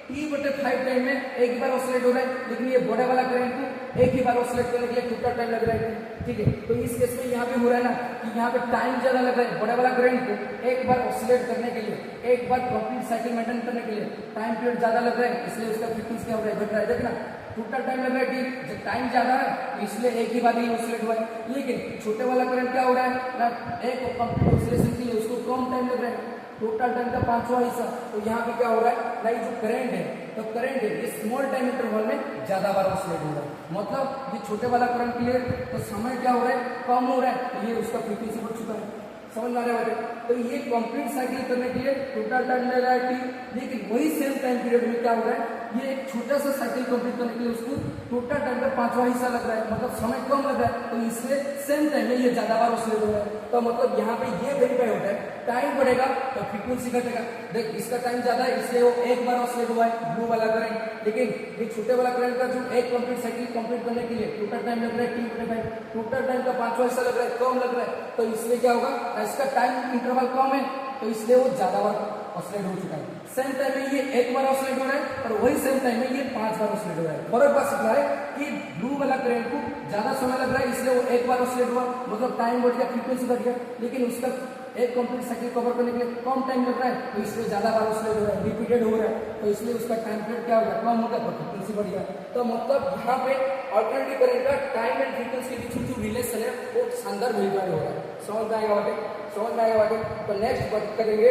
T/5 टाइम में एक ही बार ऑसिलेट हो रहा है, लेकिन ये बड़े वाला करंट को एक ही बार ऑसिलेट करने के लिए टोटल टाइम लग रहा है। ठीक है, तो इस केस में यहाँ पे हो रहा है ना कि यहाँ पे टाइम ज्यादा लग रहा है। बड़े वाला करंट को एक बार ऑसिलेट करने के लिए, एक बार कंप्लीट साइकिल मेंटेन करने के लिए टाइम पीरियड ज्यादा लग रहा है, इसलिए उसका फ्रीक्वेंसी क्या हो रहा है? घट रहा है। देखना टोटल टाइम लग रहा है टी, जब टाइम ज्यादा है तो इसलिए एक ही बार ही ऑसिलेट हुआ है। लेकिन छोटे वाला करंट क्या हो रहा है ना, एक कंप्लीट ऑसिलेशन के लिए उसको कम टाइम लग रहा है, टोटल टाइम का 5वां हिस्सा। तो यहाँ पे क्या हो रहा है ना, ये जो करंट है, तो करंट है ये स्मॉल टाइम इंटरवल में ज्यादा बार ऑसिलेट हो रहा है। मतलब ये छोटे वाला करंट के लिए तो समय क्या हो रहा है? कम हो रहा है, तो ये उसका फ्रीक्वेंसी बढ़ चुका है। समझ में आ रहा है? तो ये कंप्लीट साइकिल करने के लिए टोटल टाइम ले रहा है टी, लेकिन वही सेम टाइम पीरियड में क्या हो रहा है, ये एक छोटा सा साइकिल कंप्लीट करने के लिए उसको टोटल टाइम का 5वां हिस्सा लग रहा है, मतलब समय कम लग रहा है। तो इसलिए सेम टाइम में ये ज्यादा बार ऑसिलेट हो रहा है। तो मतलब यहाँ पे ये वेरीफाई होता है, टाइम बढ़ेगा तो फ्रीक्वेंसी घटेगा। देख इसका टाइम ज्यादा है, इसलिए वो एक बार ऑसिलेट हुआ है ब्लू वाला करंट, लेकिन ये छोटे वाला करंट का जो एक कंप्लीट साइकिल कंप्लीट करने के लिए टोटल टाइम लग रहा है T/5, टोटल टाइम का 5वां हिस्सा लग रहा है, कम लग रहा है। तो इसलिए क्या होगा, इसका टाइम इंटरवल कम है, तो इसलिए वो ज्यादा बार ऑसिलेट हो चुका है। सेम टाइम में ये एक बार ऑसिलेट हो रहा है और वही सेम टाइम में ये 5 बार ऑसिलेट हो रहा है। फर्क बस इतना है कि ब्लू वाला करंट को ज्यादा समय लग रहा है, इसलिए वो एक बार ऑसिलेट हुआ, मतलब टाइम बढ़ गया, फ्रीक्वेंसी बढ़ गया, लेकिन उसका एक कंप्लीट साइकिल कवर करने के लिए कम टाइम लग रहा है, तो इसलिए ज्यादा बार उसमें जो है रिपीटेड हो रहा है, तो इसलिए उसका टाइम पीरियड क्या होगा, कम होगा, तो फ्रीक्वेंसी बढ़ेगा। तो मतलब यहाँ पे अल्टरनेटिव करंट का टाइम एंड फ्रीक्वेंसी के बीच में जो रिलेशन है वो शानदार वेरीफाई हो रहा है। समझ में आएगा बातें, समझ में आएगा बातें। तो नेक्स्ट बात करेंगे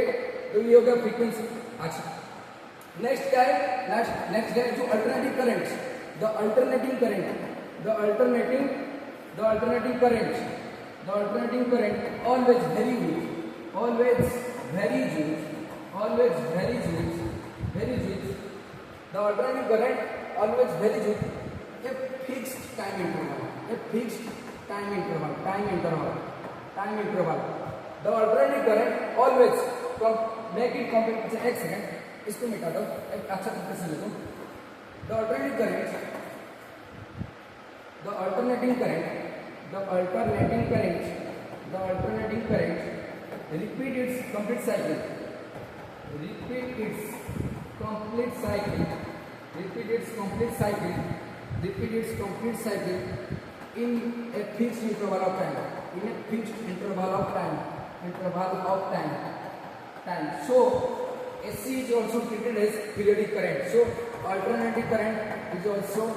तो ये हो गया फ्रीक्वेंसी। अच्छा नेक्स्ट क्या है, नेक्स्ट है जो alternative current, the alternating current always very weak, always very weak. The alternative current always very weak. A fixed time interval. The alternative current always make it complete. एक second इसको मिटा दो, एक अच्छा तरीके से ले लो। The alternating current repeat its complete cycle in a fixed interval of time. So AC is also treated as periodic current. So alternating current is also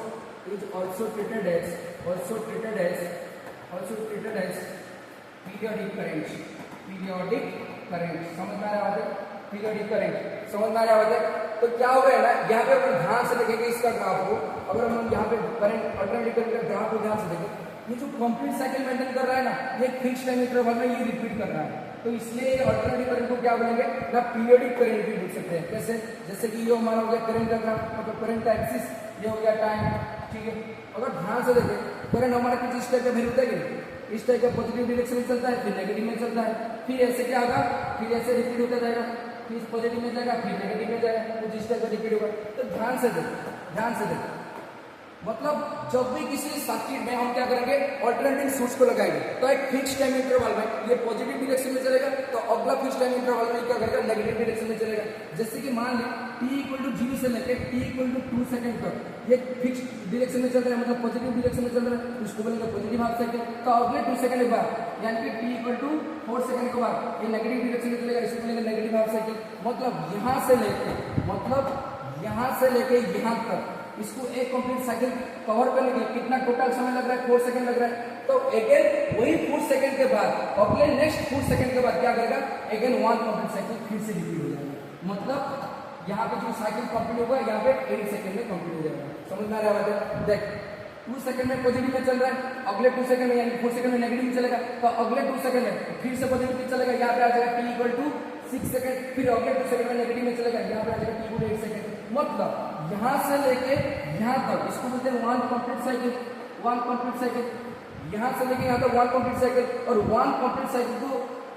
treated as periodic current. समझ में आ रहा है? पीरियोडिक करंट समझ में आ रहा है? तो क्या हो रहा है ना, यहाँ पे अपन ध्यान से देखेंगे इसका ग्राफ को, अगर हम यहाँ पे करंट अल्टरनेटिव करंट का ग्राफ को ध्यान से देखें, ये जो कंप्लीट साइकिल मेंटेन कर रहा है ना, ये फिक्स टाइम इंटरवल में ये रिपीट कर रहा है, तो इसलिए अल्टरनेटिव करंट को क्या बोलेंगे ना, पीरियोडिक करंट भी बोल सकते हैं। कैसे, जैसे कि ये हमारा हो गया करंट का ग्राफ, मतलब करंट का एक्सिस, ये हो गया टाइम, ठीक है। अगर ध्यान से देखें करंट हमारा कुछ इस टाइप का वैल्यू होता है कि इस टाइप का पॉजिटिव डायरेक्शन में चलता है, फिर नेगेटिव में चलता है, फिर ऐसे क्या होगा, फिर ऐसे रिपीट होता जाएगा, फिर इस पॉजिटिव में जाएगा, फिर नेगेटिव में जाएगा, कुछ इस टाइप का रिपीट होगा। तो ध्यान से देखें, मतलब जब भी किसी सर्किट में हम क्या करेंगे, अल्टरनेटिंग सोर्स को लगाएंगे, तो एक फिक्स टाइम इंटरवल में ये पॉजिटिव डायरेक्शन में चलेगा, तो अगला फिक्स टाइम इंटरवल में क्या करेगा, नेगेटिव डायरेक्शन में चलेगा। जैसे कि मान लें t = 0 से लेकर t = 2 सेकंड तक ये फिक्स डायरेक्शन में चल रहा है, मतलब पॉजिटिव डायरेक्शन में चल रहा है, उसको बोलेंगे पॉजिटिव हाफ साइकिल। तो अगले 2 सेकंड के बाद यानी कि t = 4 सेकंड के बाद ये नेगेटिव डायरेक्शन में चलेगा, इसको बोलेंगे नेगेटिव हाफ साइकिल। मतलब यहाँ से लेके यहाँ तक इसको एक कंप्लीट साइकिल कवर करने के लिए कितना टोटल समय लग रहा है, 4 सेकंड लग रहा है। तो अगेन वही 4 सेकंड के बाद अगले नेक्स्ट 4 सेकंड के बाद क्या करेगा, अगेन 1 कंप्लीट साइकिल फिर से रिपीट हो जाएगा। मतलब यहाँ पे जो साइकिल कंप्लीट होगा यहाँ पे 8 सेकंड में कंप्लीट हो जाएगा। समझ में आ रहा है? देख 2 सेकंड में पॉजिटिव में चल रहा है, अगले 2 सेकंड में यानी 4 सेकंड में नेगेटिव में चलेगा, तो अगले 2 सेकंड में फिर से पॉजिटिव में चलेगा, यहाँ पे आ जाएगा t = 6 सेकंड, फिर अगले 2 सेकंड में नेगेटिव में चलेगा, यहाँ पे आ जाएगा t = 8 सेकंड। मतलब यहाँ से लेके यहाँ तक इसको बोलते हैं 1 कंप्लीट साइकिल। यहाँ से लेके यहाँ तक 1 कंप्लीट साइकिल, और 1 कंप्लीट साइकिल को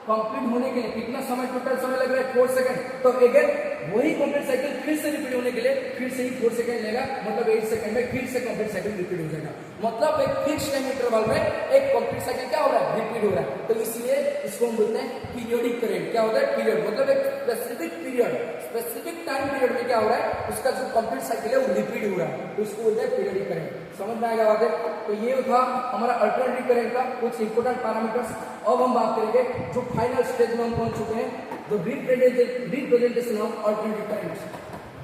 कंप्लीट होने के लिए कितना समय, टोटल समय लग रहा है 4 सेकंड। तो अगेन वही कंप्लीट साइकिल फिर से रिपीट होने के लिए फिर से ही 4 सेकंड लेगा, मतलब 8 सेकंड में फिर से कंप्लीट साइकिल रिपीट हो जाएगा। मतलब एक फिक्स टाइम इंटरवल में एक कंप्लीट साइकिल क्या हो रहा है, रिपीट हो रहा है। तो इसलिए इसको हम बोलते हैं पीरियोडिक करंट। क्या होता है, पीरियड, मतलब एक specific period, specific time period में क्या हो रहा है, उसका जो कंप्लीट साइकिल है वो रिपीट हो रहा है, तो इसको बोलते हैं पीरियोडिक करंट। समझ में आएगा बात है? तो ये था हमारा अल्टरनेटिव करंट का कुछ इंपोर्टेंट पैरामीटर्स। अब हम बात करेंगे जो फाइनल स्टेज में हम पहुंच चुके हैं, the representation of alternative current.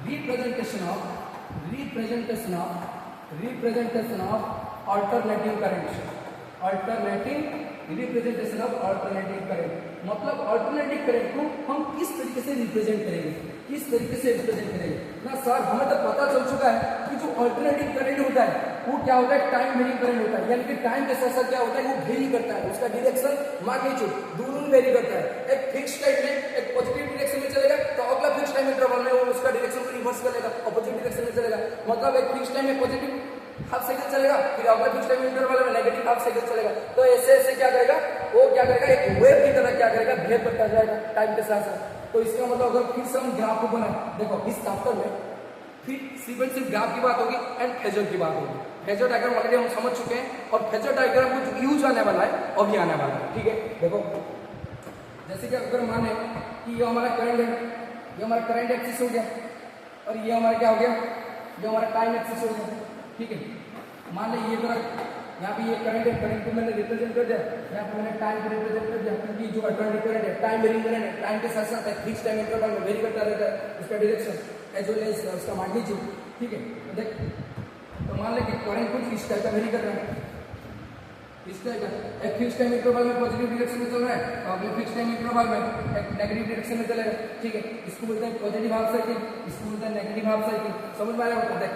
Representation of alternative current. Representation of alternative current मतलब अल्टरनेटिव करंट को हम किस तरीके से रिप्रेजेंट करेंगे, ना सर हमें तो पता चल चुका है कि जो अल्टरनेटिव करंट होता है वो क्या होता है, टाइम वेरिंग करंट होता है, यानी कि टाइम के साथ साथ क्या होता है वो वेरी करता है, उसका डायरेक्शन मैग्नीट्यूड दोनों में वेरी करता है। एक फिक्स टाइम में एक पॉजिटिव डायरेक्शन में चलेगा, तो अगला फिक्स टाइम इंटरवल में वो उसका डायरेक्शन को रिवर्स कर लेगा, अपोजिट डायरेक्शन में चलेगा। मतलब एक फिक्स टाइम में पॉजिटिव हाफ साइकिल चलेगा, फिर अगला फिक्स टाइम इंटरवल में नेगेटिव हाफ साइकिल चलेगा। तो ऐसे क्या करेगा, वो क्या करेगा, एक वेव की तरह क्या करेगा, बिहेव करता जाएगा टाइम के साथ साथ। तो इसका मतलब अगर फिर से हम ग्राफ को बनाए, देखो इस चैप्टर में फिर सिर्फ ग्राफ की बात होगी एंड फेजर की बात होगी। फेजर डायग्राम ऑलरेडी हम समझ चुके हैं, और फेजर डायग्राम को यूज आने वाला है, अभी आने वाला है, ठीक है। देखो जैसे कि अगर माने कि ये हमारा करंट है, ये हमारा करंट एक्सिस हो गया, और ये हमारा क्या हो गया, ये हमारा टाइम एक्सिस हो गया, ठीक है। मान लो ये तरफ यहाँ पे ये करंट है, करंट को मैंने रिप्रेजेंट कर दिया, यहाँ पे मैंने टाइम को रिप्रेजेंट कर दिया, क्योंकि जो अल्टरनेटिव करंट है टाइम वेरिंग करंट है, टाइम के साथ साथ फिक्स टाइम इंटरवल में वेरी करता रहता है उसका डायरेक्शन एज वेल एज उसका मैग्नीट्यूड। ठीक है, तो देख तो मान ले कि करंट कुछ इस टाइप का वेरी कर रहा है, इस टाइप का एक फिक्स टाइम इंटरवल में पॉजिटिव डायरेक्शन में चल रहा है और अगले फिक्स टाइम इंटरवल में एक नेगेटिव डायरेक्शन में चलेगा। ठीक है, इसको बोलते हैं पॉजिटिव हाफ साइकिल, इसको बोलते हैं नेगेटिव हाफ साइकिल। समझ में आ रहा है? देख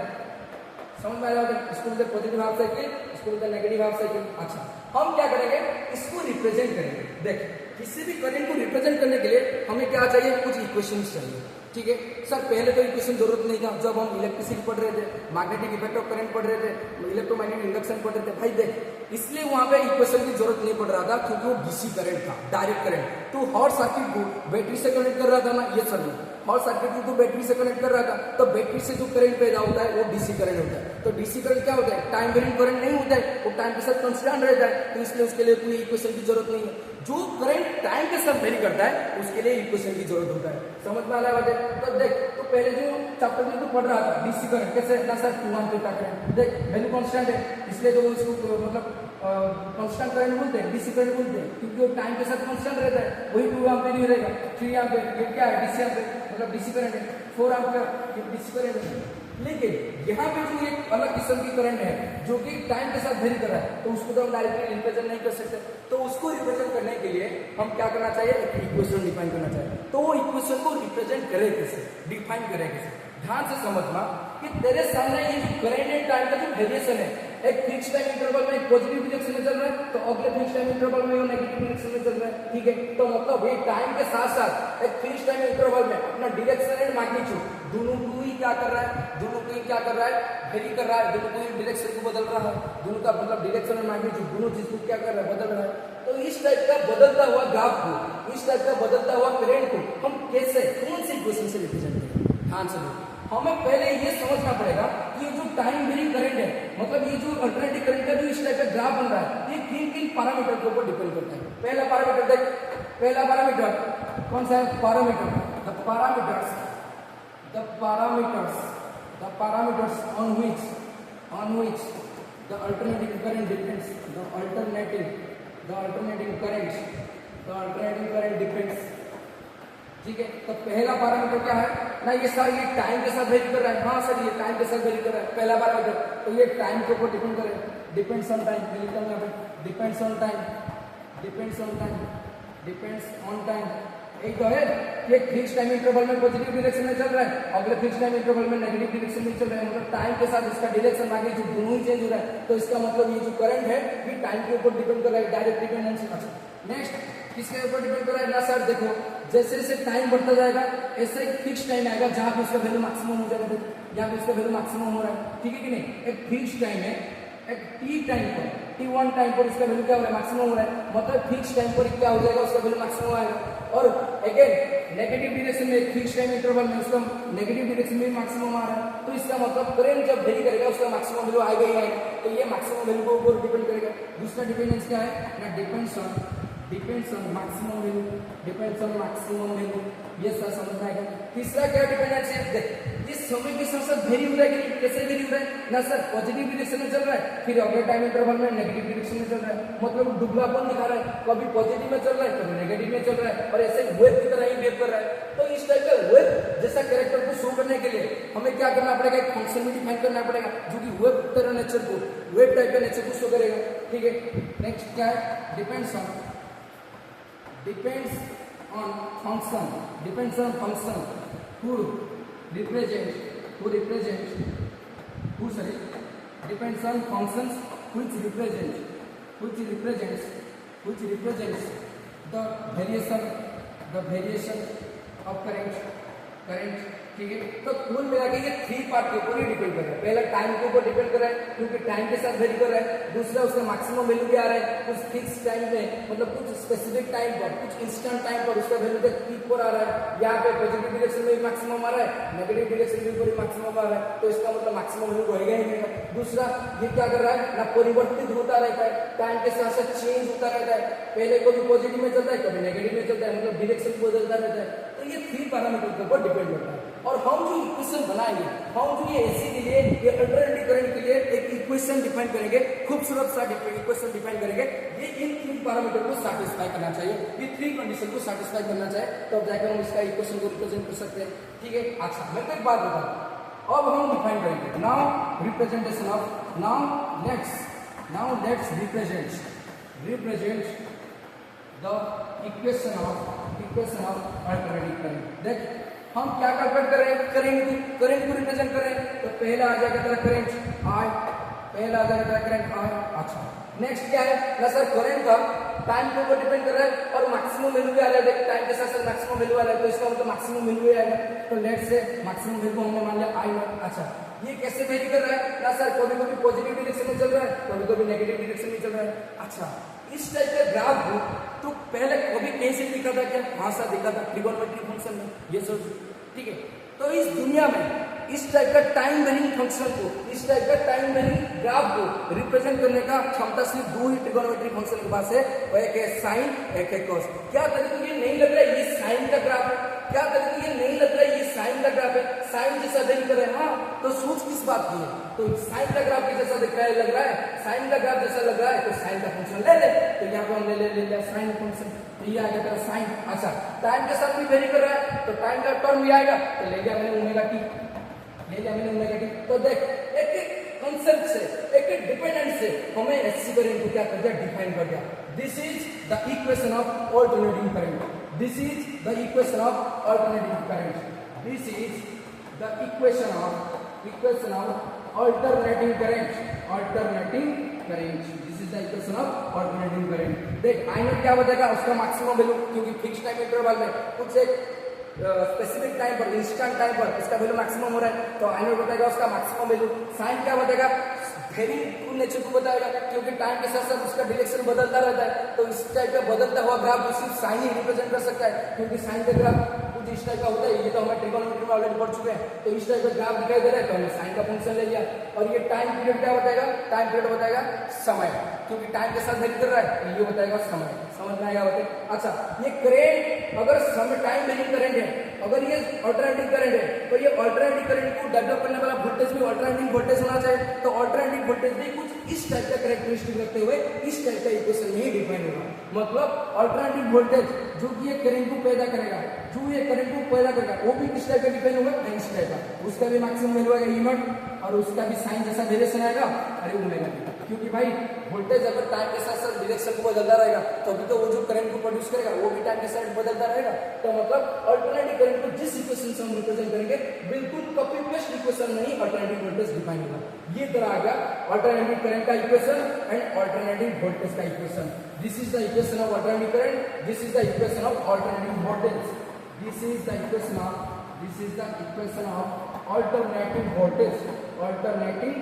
समझ में आ रहा है? इसको बोलते हैं पॉजिटिव हाफ साइकिल, इसको बोलते हैं नेगेटिव हाफ साइकिल। अच्छा, हम क्या करेंगे, इसको रिप्रेजेंट करेंगे। देख किसी भी करंट को रिप्रेजेंट करने के लिए हमें क्या चाहिए, कुछ इक्वेशंस चाहिए। ठीक है सर, पहले तो इक्वेशन जरूरत नहीं था, जब हम इलेक्ट्रिसिटी पढ़ रहे थे, मैग्नेटिक इफेक्ट ऑफ करंट पढ़ रहे थे, इलेक्ट्रोमैग्नेटिक इंडक्शन पढ़ रहे थे। भाई देख इसलिए वहां पे इक्वेशन की जरूरत नहीं पड़ रहा था, क्योंकि वो डीसी करंट था, डायरेक्ट करंट। तो हॉट सर्किट को बैटरी से कनेक्ट कर रहा था ना, ये सर हॉट सर्किट को बैटरी से कनेक्ट कर रहा था, तो बैटरी से जो करंट पैदा होता है वो डीसी करंट होता है। तो डीसी करंट क्या होता है, टाइम वेरिंग करंट नहीं होता है, वो टाइम के साथ कांस्टेंट रहता है, तो इसलिए उसके लिए कोई इक्वेशन की जरूरत नहीं है। जो करंट टाइम के साथ वेरी करता है उसके लिए इक्वेशन की जरूरत होता है। समझ में आ रहा है? तो देख तो पहले जो चैप्टर में तो पढ़ रहा था डीसी करंट कैसे ना सर 2 एम्पीयर का करंट, देख वैल्यू कांस्टेंट है, इसलिए तो इसको मतलब कांस्टेंट करंट बोलते हैं, डीसी करंट बोलते हैं, क्योंकि वो टाइम के साथ कांस्टेंट रहता है। वही 2 एम्पीयर ही रहेगा, 3 एम्पीयर ये क्या है, डीसी एम्पीयर मतलब डीसी करंट है, 4 एम्पीयर ये डीसी करंट है। लेकिन यहाँ पे जो एक अलग किस्म की करंट है जो कि टाइम के साथ वेरी कर रहा है, तो उसको तो हम डायरेक्टली रिप्रेजेंट नहीं कर सकते। तो उसको रिप्रेजेंट करने के लिए हम क्या करना चाहिए, एक इक्वेशन डिफाइन करना चाहिए। तो वो इक्वेशन को रिप्रेजेंट करे कैसे, डिफाइन करे कैसे, ध्यान से समझना कि तेरे सामने ये जो करंट एंड टाइम का जो वेरिएशन है, एक फिक्स टाइम इंटरवल में पॉजिटिव डायरेक्शन में चल रहा है, तो अगले फिक्स टाइम इंटरवल में वो नेगेटिव डायरेक्शन में चल रहा है। ठीक है, तो मतलब ये टाइम के साथ साथ एक फिक्स टाइम इंटरवल में अपना डायरेक्शन एंड मैग्नीट्यूड दोनों को ही क्या कर रहा है, दोनों को ही क्या कर रहा है, वेरी कर रहा है, दोनों को ही डायरेक्शन को बदल रहा है, दोनों का मतलब डायरेक्शन और मैग्नीट्यूड दोनों चीज को क्या कर रहा है, बदल रहा है। तो इस टाइप का बदलता हुआ ग्राफ को, इस टाइप का बदलता हुआ करंट को हम कैसे, कौन सी इक्वेशन से रिप्रेजेंट करेंगे? ध्यान से देखो, हमें पहले ये समझना पड़ेगा कि ये जो टाइम वेरिंग करंट है, मतलब ये जो अल्टरनेटिव करंट का जो इस टाइप का ग्राफ बन रहा है, ये किन किन पैरामीटर के ऊपर डिपेंड करता है। पहला पैरामीटर देख, पहला पैरामीटर कौन सा है, parameter the parameters on which the alternating current depends, the alternating current depends। ठीक है, तो पहला पैरामीटर क्या है ना, ये सर ये टाइम के साथ वेरी कर रहा है। हाँ सर, ये टाइम के साथ वेरी कर रहा है पहला पैरामीटर, तो ये टाइम के ऊपर डिपेंड करे, depends on time, depends on time. एक तो है कि एक फिक्स टाइम इंटरवल में पॉजिटिव डायरेक्शन में चल रहा है, अगले फिक्स टाइम इंटरवल में नेगेटिव डायरेक्शन में चल रहा है, मतलब टाइम के साथ इसका डायरेक्शन मैग्नीट्यूड दोनों ही चेंज हो रहा है। तो इसका मतलब ये जो करंट है ये टाइम के ऊपर डिपेंड कर रहा है, डायरेक्ट डिपेंडेंसी। नेक्स्ट किसके ऊपर डिपेंड कर रहा है ना सर, देखो जैसे जैसे टाइम बढ़ता जाएगा ऐसे एक फिक्स टाइम आएगा जहां पे उसका वैल्यू मैक्सिमम हो जाएगा, यहाँ पे उसका वैल्यू मैक्सिमम हो रहा है। ठीक है कि नहीं, एक फिक्स टाइम है, एक टी टाइम पर, T1 टाइम पर उसका वैल्यू क्या हो रहा है, मैक्सिमम हो रहा है, मतलब फिक्स टाइम पर क्या हो जाएगा, उसका वैल्यू मैक्सिमम आएगा। और अगेन नेगेटिव डायरेक्शन में फिक्स टाइम इंटरवल में उसका नेगेटिव डायरेक्शन में मैक्सिमम आ रहा है, तो इसका मतलब करंट जब वेरी करेगा उसका मैक्सिमम वैल्यू आएगा ही आएगा। तो ये मैक्सिमम वैल्यू के ऊपर डिपेंड करेगा। दूसरा डिपेंडेंस क्या है ना, डिपेंड्स ऑन मैक्सिमम वैल्यू, ये सर समझना है। तीसरा क्या डिपेंडेंस है, इस समय के साथ साथ वेरी हो रहा है कि कैसे वेरी हो रहा है ना सर, पॉजिटिव डायरेक्शन में चल रहा है, फिर अगले टाइम इंटरवल में नेगेटिव डायरेक्शन में चल रहा है, मतलब दुबलापन दिखा रहा है, कभी पॉजिटिव में चल रहा है कभी नेगेटिव में चल रहा है, और ऐसे वेव की तरह ही वेव कर रहा है। तो इस टाइप का वेव जैसा कैरेक्टर को शो करने के लिए हमें क्या करना पड़ेगा, एक फंक्शन भी डिफाइन करना पड़ेगा जो कि वेव तरह नेचर को, वेव टाइप का नेचर को शो करेगा। ठीक है, नेक्स्ट क्या है, depends on function who represents the variation of current। ठीक है, तो कुल मिला के ये 3 पार्ट के ऊपर ही डिपेंड कर रहा है। पहला टाइम के ऊपर डिपेंड कर रहा है क्योंकि टाइम के साथ वेरी कर रहा है, दूसरा उसका मैक्सिमम वैल्यू क्या आ रहा है, कुछ फिक्स टाइम में, मतलब कुछ स्पेसिफिक टाइम पर, कुछ इंस्टेंट टाइम पर उसका वैल्यू पीक पर आ रहा है। यहाँ पे पॉजिटिव डायरेक्शन में मैक्सिमम आ रहा है, नेगेटिव डायरेक्शन में भी मैक्सिमम आ रहा है, तो इसका मतलब मैक्सिमम वैल्यू रहेगा ही रहेगा। दूसरा ये क्या कर रहा है ना, परिवर्तित होता रहता है, टाइम के साथ साथ चेंज होता रहता है, पहले कभी पॉजिटिव में चलता है कभी नेगेटिव में चलता है, मतलब डायरेक्शन बदलता रहता है। तो ये 3 पैरामीटर के ऊपर डिपेंड करता है। और हम जो इक्वेशन बनाएंगे, हम जो ये एसी के लिए, ये अल्टरनेटिव करंट के लिए एक इक्वेशन डिफाइन करेंगे, खूबसूरत सा इक्वेशन डिफाइन करेंगे। ये इन 3 पैरामीटर को सैटिस्फाई करना चाहिए, ये 3 कंडीशन को सैटिस्फाई करना चाहिए, तब तो जाकर हम इसका इक्वेशन को रिप्रेजेंट कर सकते हैं। ठीक है, अच्छा मैं तो एक बात बता दूं, अब हम डिफाइन करेंगे now representation of, now let's represent the equation of alternative current. देख हम क्या कैलकुलेट कर रहे हैं, करंट को रिप्रेजेंट कर रहे हैं, तो पहला आ जाएगा तेरा करंट I, पहला आ जाएगा तेरा करंट I। अच्छा नेक्स्ट क्या है ना सर, करंट का टाइम के ऊपर डिपेंड कर रहा है और मैक्सिमम वैल्यू भी आ रहा है। देख टाइम के साथ साथ मैक्सिमम वैल्यू आ रहा है, तो इसका मतलब मैक्सिमम वैल्यू आएगा, तो लेट्स से मैक्सिमम वैल्यू हमने मान लिया I0। अच्छा ये कैसे वेरी कर रहा है ना सर, कभी कभी पॉजिटिव डायरेक्शन में चल रहा है, कभी कभी नेगेटिव डायरेक्शन में चल रहा है। अच्छा इस टाइप का ग्राफ हो तो पहले कभी कैसे दिखा था, क्या हाँ सा दिखा था ट्रिगोनोमेट्रिक फंक्शन में, ये सोच। ठीक है, तो इस दुनिया में इस टाइप का टाइम वेरिंग फंक्शन को, इस टाइप का टाइम वेरिंग ग्राफ को रिप्रेजेंट करने का क्षमता सिर्फ 2 ही ट्रिगोनोमेट्रिक फंक्शन के पास है, वो एक है साइन, एक है कॉस। क्या तरीके ये नहीं लग रहा है ये साइन का ग्राफ है, क्या तरीके ये नहीं लग रहा है ये साइन का ग्राफ है, साइन जैसा वेरी कर रहा है। हाँ तो सोच किस बात की है, तो साइन का ग्राफ के जैसा दिख रहा है, लग रहा है साइन का ग्राफ जैसा लग रहा है, तो साइन का फंक्शन ले ले, तो यहाँ पे हम ले लिया साइन फंक्शन, तो ये आ गया तेरा साइन। अच्छा टाइम के साथ भी वेरी कर रहा है, तो टाइम का टर्म भी आएगा, तो ले गया मैंने ओमेगा टी, ले गया मैंने ओमेगा टी। तो देख एक एक कंसेप्ट से, एक एक डिपेंडेंट से हमें एचसी करंट को क्या कर दिया, डिफाइन कर दिया। This is the equation of alternating current, this is the equation of alternating current, this is the equation of alternating current, this is the equation of alternating current। देख I not क्या बताएगा, उसका maximum value, क्योंकि fix time interval में कुछ एक specific time पर, instant time पर इसका वैल्यू मैक्सिमम हो रहा है, तो I नॉट बताएगा उसका मैक्सिमम वैल्यू। साइन क्या बताएगा, वेरी ट्रू नेचर को बताएगा, क्योंकि टाइम के साथ साथ उसका डायरेक्शन बदलता रहता है, तो इस टाइप का बदलता हुआ ग्राफ सिर्फ साइन ही रिप्रेजेंट कर सकता है, क्योंकि साइन का ग्राफ कुछ इस टाइप का होता है, ये तो हमें ट्रिगोनोमेट्री में ऑलरेडी पढ़ चुके हैं, तो इस टाइप का ग्राफ दिखाई दे रहा है, तो हमने साइन का फंक्शन ले लिया। और ये टाइम पीरियड क्या बताएगा, टाइम पीरियड बताएगा समय, क्योंकि टाइम के साथ वेरी कर रहा है, तो ये बताएगा समय, समझ में आएगा बताइए। अच्छा ये करंट अगर समय टाइम वेरिंग करंट है, अगर ये अल्टरनेटिंग करंट है, तो ये अल्टरनेटिंग करंट को डेवलप करने वाला वोल्टेज भी अल्टरनेटिंग वोल्टेज होना चाहिए, तो अल्टरनेटिंग वोल्टेज भी कुछ इस टाइप का कैरेक्टरिस्टिक रखते हुए इस टाइप का इक्वेशन में ही डिफाइन होगा। मतलब अल्टरनेटिव वोल्टेज जो कि ये करंट को पैदा करेगा, जो ये करंट को पैदा करेगा, वो भी किस टाइप का डिफाइन होगा, इस टाइप का, उसका भी मैक्सिमम वैल्यू आएगा E0 और उसका भी साइन जैसा वेरिएशन आएगा, अरे ओमेगा टी, क्योंकि भाई वोल्टेज अगर टाइम के साथ साथ डायरेक्शन को बदलता रहेगा, तभी तो वो जो करंट को प्रोड्यूस करेगा वो भी टाइम के साथ बदलता रहेगा। तो मतलब अल्टरनेटिव करंट को जिस इक्वेशन से हम रिप्रेजेंट करेंगे, बिल्कुल कॉपी पेस्ट इक्वेशन में ही अल्टरनेटिव वोल्टेज डिफाइन होगा। ये तरह आ गया अल्टरनेटिव करंट का इक्वेशन एंड अल्टरनेटिव वोल्टेज का equation. This is the equation of alternative current, this is the equation of alternative voltage, this is the equation of alternative voltage, alternating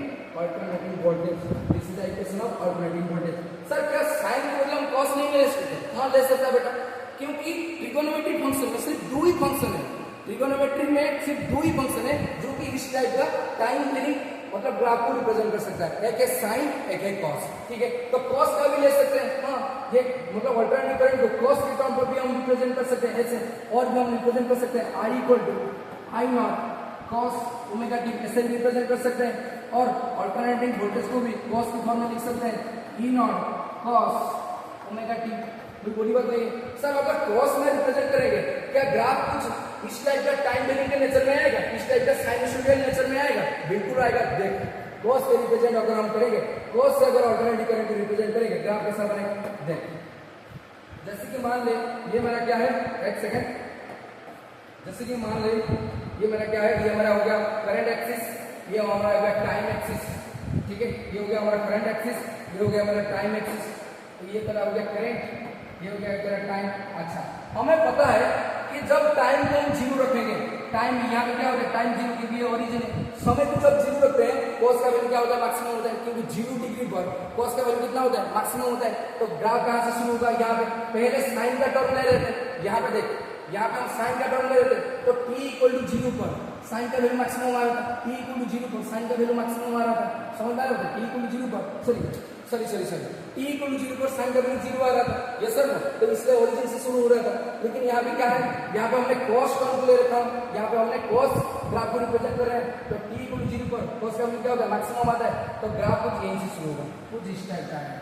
voltage, this is the equation of alternating voltage। Sir क्या sign को मतलब cos नहीं ले सकते? हाँ ले सकता है बेटा, क्योंकि ट्रिगोनोमेट्री फंक्शन में सिर्फ 2 ही फंक्शन है, ट्रिगोनोमेट्री में सिर्फ 2 ही फंक्शन है जो कि इस टाइप का टाइम वेरिंग मतलब ग्राफ को रिप्रेजेंट कर सकता है, एक है साइन, एक है कॉस। ठीक है, तो कॉस का भी ले सकते हैं, हाँ ये मतलब अल्टरनेटिव करंट को कॉस के टर्म पर भी हम रिप्रेजेंट कर सकते हैं ऐसे, और भी हम रिप्रेजेंट कर सकते हैं I equal to I0 cos omega t ऐसे रिप्रेजेंट कर सकते हैं, और अल्टरनेटिंग वोल्टेज को भी cos की फॉर्म में लिख सकते हैं E0 cos ओमेगा टी। कोई बोली बात नहीं सर, अगर cos में रिप्रेजेंट करेंगे क्या ग्राफ कुछ इस टाइप का टाइम वेरिंग के नेचर में आएगा, इस टाइप का साइनसॉइडल नेचर में आएगा? बिल्कुल आएगा। देख cos के रिप्रेजेंट अगर हम करेंगे, cos से अगर अल्टरनेटिव करंट को रिप्रेजेंट करेंगे, ग्राफ कैसा बनेगा? देख जैसे कि मान ले ये मेरा क्या है, एक सेकंड, जैसे कि मान ले ये मेरा क्या है, ये हमारा हो गया करंट एक्सिस, ये हमारा हो गया टाइम एक्सिस। ठीक है, ये हो गया हमारा करंट एक्सिस, ये हो गया हमारा टाइम एक्सिस, तो ये तरह हो गया करंट, ये हो गया तरह टाइम। अच्छा हमें पता है कि जब टाइम को हम जीरो रखेंगे, टाइम यहाँ पे क्या होता है, टाइम जीरो डिग्री ओरिजिन है, समय को जब जीरो रखते हैं cos का वैल्यू क्या होता है, मैक्सिमम होता है, क्योंकि 0 डिग्री पर cos का वैल्यू कितना होता है, मैक्सिमम होता है। तो ग्राफ कहाँ से शुरू होगा, यहाँ पे पहले साइन का टर्म ले लेते हैं, यहाँ पे देख यहाँ पे हम साइन का टर्म ले लेते हैं, तो t इक्वल टू 0 पर साइन का वैल्यू मैक्सिमम आ रहा था, t इक्वल टू 0 पर साइन का वैल्यू मैक्सिमम आ रहा था, समझ में आ रहा था, t इक्वल टू 0 पर sorry sorry t equal to 0 पर साइन डब्ल्यू 0 आ रहा था, यस सर ना, तो इसलिए ओरिजिन से शुरू हो रहा था। लेकिन यहाँ पे क्या है, यहाँ पे हमने कॉस टर्म को ले रखा है, यहाँ पे हमने कॉस ग्राफ को रिप्रेजेंट कर रहे हैं, तो टी इक्वल टू 0 पर कॉस का वैल्यू क्या होगा, मैक्सिमम आता है, तो ग्राफ कुछ यहीं से शुरू होगा, कुछ इस टाइप का है,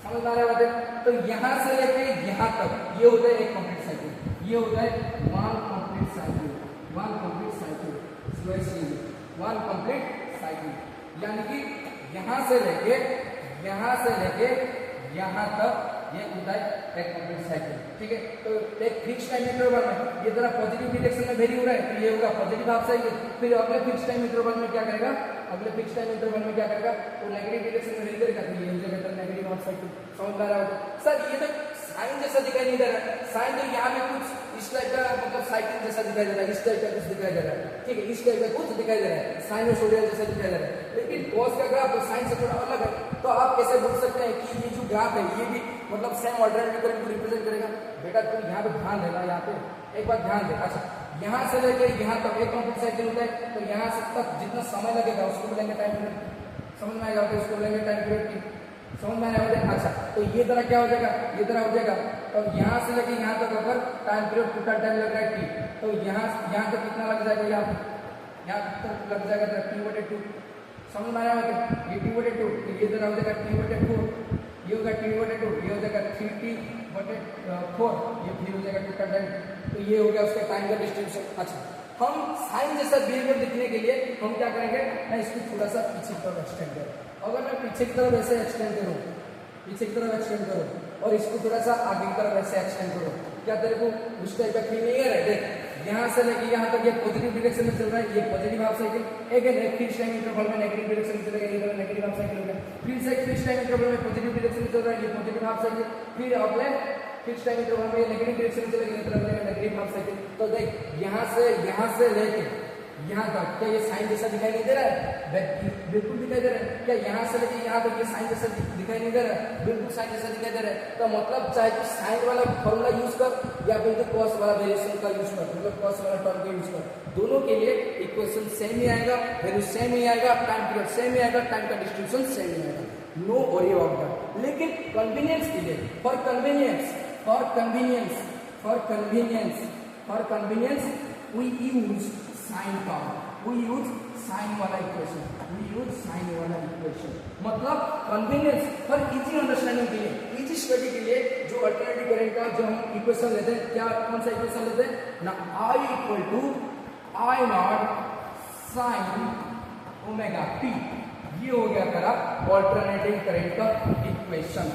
समझ में आ रहा है। तो यहाँ से लेके यहाँ तक ये होता है एक कंप्लीट साइकिल, ये होता है one complete cycle, one complete cycle, one complete cycle, यानी कि यहाँ से लेके यहाँ तक ये होता है एक कंप्लीट साइकिल, ठीक है। तो एक फिक्स टाइम इंटरवल में ये तरह पॉजिटिव डायरेक्शन में वेरी हो रहा है, तो ये होगा पॉजिटिव हाफ साइकिल। फिर अगले फिक्स टाइम इंटरवल में क्या करेगा, अगले फिक्स टाइम इंटरवल में क्या करेगा, वो नेगेटिव डायरेक्शन में वेरी करेगा, तो ये हो जाएगा नेगेटिव हाफ साइकिल। समझ में आ रहा होगा सर, ये तो साइन जैसा दिखाई नहीं दे रहा है, साइन तो यहाँ पे कुछ इस टाइप का मतलब साइकिल जैसा दिखाई दे रहा है, इस टाइप का कुछ दिखाई दे रहा है, ठीक है, इस टाइप का कुछ दिखाई दे रहा है, साइनोसॉइडल जैसा दिखाई दे रहा है। लेकिन कॉस का ग्राफ तो साइन से थोड़ा अलग है, तो आप कैसे बोल सकते हैं कि ये जो ग्राफ है ये भी मतलब सेम अल्टरनेटिव करंट को रिप्रेजेंट करेगा। बेटा तुम यहाँ पे ध्यान देना, यहाँ पे एक बार ध्यान दे। अच्छा, यहाँ से लेकर यहाँ तक एक कंप्लीट साइकिल होता है, तो यहाँ से तक जितना समय लगेगा उसको बोलेंगे टाइम पीरियड, समझ में आएगा, तो उसको बोलेंगे टाइम पीरियड, समझ में आएगा। अच्छा, तो ये तरह क्या हो जाएगा, ये तरह हो जाएगा, तो यहाँ से लेके यहाँ तक अगर टाइम पीरियड टोटल टाइम लग रहा है टी, तो यहाँ तक कितना लग जाएगा, यहाँ तक लग जाएगा T/2, समझ में आया, ये T/2, ये तरह हो जाएगा T/4, ये होगा T/2, ये हो जाएगा 3T/4, ये फिर हो जाएगा टोटल टाइम, तो ये हो गया उसका टाइम का डिस्ट्रीब्यूशन। अच्छा, हम साइन जैसा बिहेवियर दिखने के लिए हम क्या करेंगे, मैं इसको थोड़ा सा पीछे की तरफ एक्सटेंड करूँ, अगर मैं पीछे की तरफ ऐसे एक्सटेंड करूँ, पीछे की तरफ एक्सटेंड करूँ और इसको थोड़ा सा आगे की तरफ ऐसे एक्सटेंड करूँ, क्या तेरे को उस टाइप का फील नहीं है? देख यहाँ से लेके यहाँ तक ये पॉजिटिव डायरेक्शन में चल रहा है, ये पॉजिटिव हाफ साइकिल, एक है फिक्स टाइम इंटरवल में नेगेटिव डायरेक्शन में चलेगा, ये नेगेटिव हाफ साइकिल हो गया। फिर से फिक्स टाइम इंटरवल में पॉजिटिव डायरेक्शन में चल रहा है, ये पॉजिटिव हाफ साइकिल, फिर अगले फिक्स टाइम इंटरवल में नेगेटिव डायरेक्शन में चलेगा, ये तरफ नेगेटिव हाफ साइकिल। तो देख यहाँ से लेके यहाँ तक क्या ये साइन जैसा दिखाई नहीं दे रहा है? बिल्कुल दिखाई दे रहा है। क्या यहाँ से लेके यहाँ तक ये साइन जैसा दिखाई नहीं दे रहा है? बिल्कुल साइन जैसा दिखाई दे रहा है। तो मतलब चाहे तो साइन वाला फॉर्मूला यूज कर या फिर तो कॉस वाला वेरिएशन का यूज कर, मतलब कॉस वाला टर्म का यूज कर, दोनों के लिए इक्वेशन सेम ही आएगा, वैल्यू सेम ही आएगा, टाइम पीरियड सेम ही आएगा, टाइम का डिस्ट्रीब्यूशन सेम ही आएगा, नो वरी अबाउट दैट। लेकिन कन्वीनियंस के लिए, for convenience we use sine term, we use sine वाला इक्वेशन, मतलब कन्वीनियंस फॉर इजी अंडरस्टैंडिंग के लिए, इजी स्टडी के लिए जो अल्टरनेटिव करंट का जो हम इक्वेशन लेते हैं, क्या कौन सा इक्वेशन लेते हैं ना, I equal to I not sine omega t, ये हो गया तेरा अल्टरनेटिव करंट का इक्वेशन,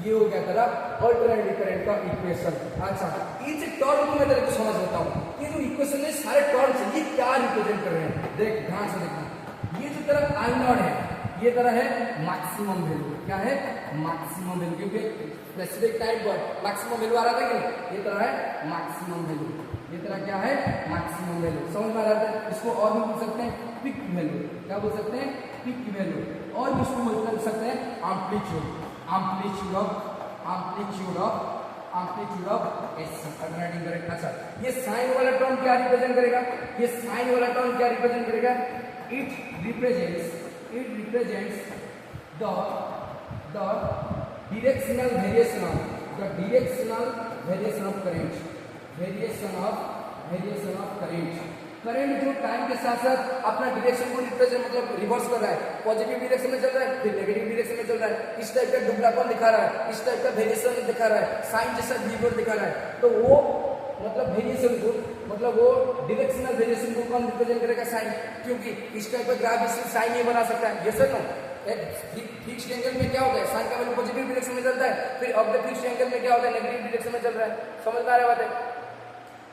ये हो गया तेरा अल्टरनेटिव करंट का इक्वेशन। अच्छा, इस टर्म को मैं तेरे को समझ लेता हूँ, ये जो इक्वेशन है सारे टर्म्स ये क्या रिप्रेजेंट कर रहे हैं, देख ध्यान से देखना। ये जो तरह आई नॉट है, ये तरह है मैक्सिमम वैल्यू, क्या है मैक्सिमम वैल्यू, क्योंकि स्पेसिफिक टाइम पर मैक्सिमम वैल्यू आ रहा था कि ये तरह है मैक्सिमम वैल्यू, ये तरह क्या है मैक्सिमम वैल्यू, समझ में आ रहा है। इसको और भी बोल सकते हैं पिक वैल्यू, क्या बोल सकते हैं पिक वैल्यू, और भी इसको बोल सकते हैं amplitude of S alternating current. अच्छा, ये साइन वाला टर्म क्या रिप्रेजेंट करेगा, ये साइन वाला टर्म क्या रिप्रेजेंट करेगा, it represents the directional variation of current, current जो टाइम के साथ साथ अपना डायरेक्शन को रिप्रेजेंट मतलब रिवर्स कर रहा है, पॉजिटिव डायरेक्शन में चल रहा है, फिर नेगेटिव डायरेक्शन में चल रहा है, इस टाइप का दुबलापन दिखा रहा है, इस टाइप का वेरिएशन दिखा रहा है, साइन जैसा बिहेवियर दिखा रहा है, तो वो मतलब वेरिएशन को मतलब वो डायरेक्शनल वेरिएशन को कौन रिप्रेजेंट करेगा, साइन, क्योंकि इस टाइप का ग्राफ इससे साइन नहीं बना सकता है, यस और नो। फिक्स्ड एंगल में क्या होता है, साइन का वैल्यू पॉजिटिव डायरेक्शन में चलता है, फिर अब फिक्स्ड एंगल में क्या होता है, नेगेटिव डायरेक्शन में चल रहा है, समझ में आ रहा है बात है,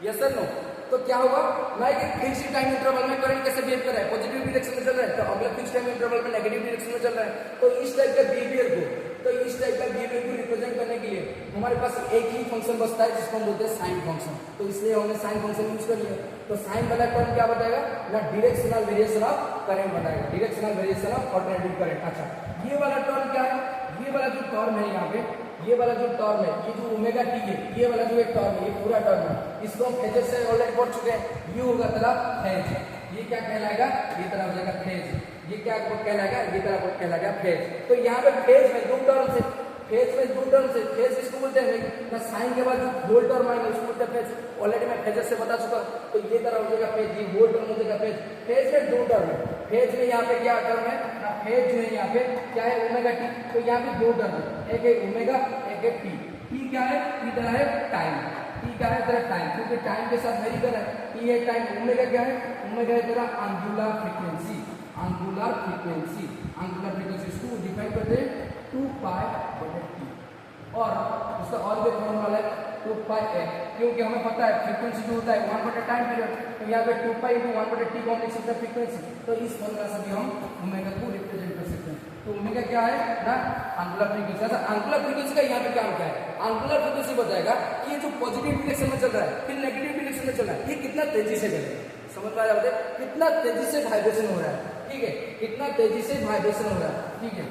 यस और नो। तो क्या होगा ना कि फिक्स्ड टाइम इंटरवल में करंट कैसे बिहेव कर रहा है, पॉजिटिव डायरेक्शन में चल रहा है, तो अगला फिक्स्ड टाइम इंटरवल में नेगेटिव डायरेक्शन में चल रहा है, तो इस टाइप का बिहेवियर को रिप्रेजेंट करने के लिए हमारे पास एक ही फंक्शन बचता है जिसको हम बोलते हैं साइन फंक्शन, तो इसलिए हमने साइन फंक्शन यूज कर लिया। तो साइन वाला टर्म क्या बताएगा ना, डायरेक्शनल वेरिएशन ऑफ करंट बताएगा, directional variation of alternative current. अच्छा, ये वाला टर्म क्या है, ये वाला जो टर्म है यहाँ पे, ये वाला जो टर्म है, ये जो ओमेगा टी है, ये वाला जो एक टर्म है, ये पूरा टर्म है, इसको हम फेजेस से ऑलरेडी पढ़ चुके हैं, ये होगा तेरा फेज, ये क्या कहलाएगा, ये तरह हो जाएगा फेज, ये क्या कहलाएगा, ये तरह कहलाएगा फेज। तो यहाँ पे फेज में दो टर्म्स है, फेज में दो टर्म्स है, फेज इसको बोलते हैं ना साइन के बाद जो होल टर्म आएगा उसको बोलते हैं फेज। ऑलरेडी मैं फेजर से बता चुका, तो ये तरह हो जाएगा फेज, ये होल टर्म हो जाएगा फेज। फेज में दो टर्म है, फेज में यहाँ पे क्या टर्म है ना, फेज जो है यहाँ पे क्या है ओमेगा टी, तो यहाँ पे दो टर्म है, एक है ओमेगा एक है टी। टी क्या है, टी तरह है टाइम, टी क्या है तरह टाइम, क्योंकि टाइम के साथ वेरी कर है, टी है टाइम। ओमेगा क्या है, ओमेगा है तरह angular frequency, angular frequency, angular frequency इसको डिफाइन करते हैं 2 पाई बटे टी, और उसका और भी फॉर्मूला है 2 पाई ए, क्योंकि हमें पता है फ्रीक्वेंसी जो होता है 1 बटे टाइम पीरियड, तो यहाँ पे 2 पाई इंटू 1 बटे टी को हम लिख सकते हैं फ्रीक्वेंसी। तो इस फॉर्मूला से भी हम ओमेगा को रिप्रेजेंट कर सकते हैं। तो ओमेगा क्या है ना, एंगुलर फ्रीक्वेंसी। ऐसा एंगुलर फ्रीक्वेंसी का यहाँ पे क्या होता है, एंगुलर फ्रीक्वेंसी बताएगा कि ये जो पॉजिटिव डायरेक्शन में चल रहा है फिर नेगेटिव डायरेक्शन में चल रहा है, ये कितना तेजी से चल रहा है, समझ में आ रहा है, कितना तेजी से वाइब्रेशन हो रहा है, ठीक है, कितना तेजी से वाइब्रेशन हो रहा है, ठीक है।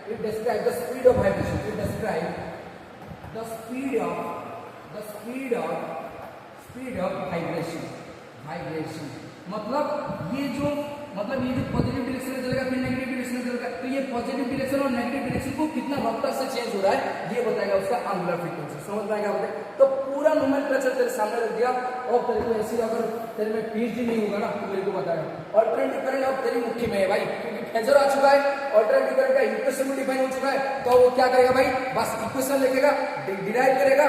It describe the speed of vibration. It describe the speed of vibration. मतलब ये जो पॉजिटिव डायरेक्शन में चलेगा फिर नेगेटिव डायरेक्शन में चलेगा, तो ये पॉजिटिव डायरेक्शन और नेगेटिव डायरेक्शन को कितना रफ्तार से चेंज हो रहा है ये बताएगा उसका एंगुलर फ्रीक्वेंसी। समझ में आएगा आपको? तो पूरा नोमेनक्लेचर तेरे सामने रख दिया, और तेरे को ऐसी अगर तेरे में पीएचडी नहीं होगा ना तो मेरे को बताएगा। अल्टरनेटिव करंट अब तेरी मुट्ठी में है भाई, क्योंकि फेजर आ चुका है, अल्टरनेटिव करंट का इक्वेशन भी डिफाइन हो चुका है, तो वो क्या करेगा भाई, बस इक्वेशन लिखेगा, डिराइव करेगा,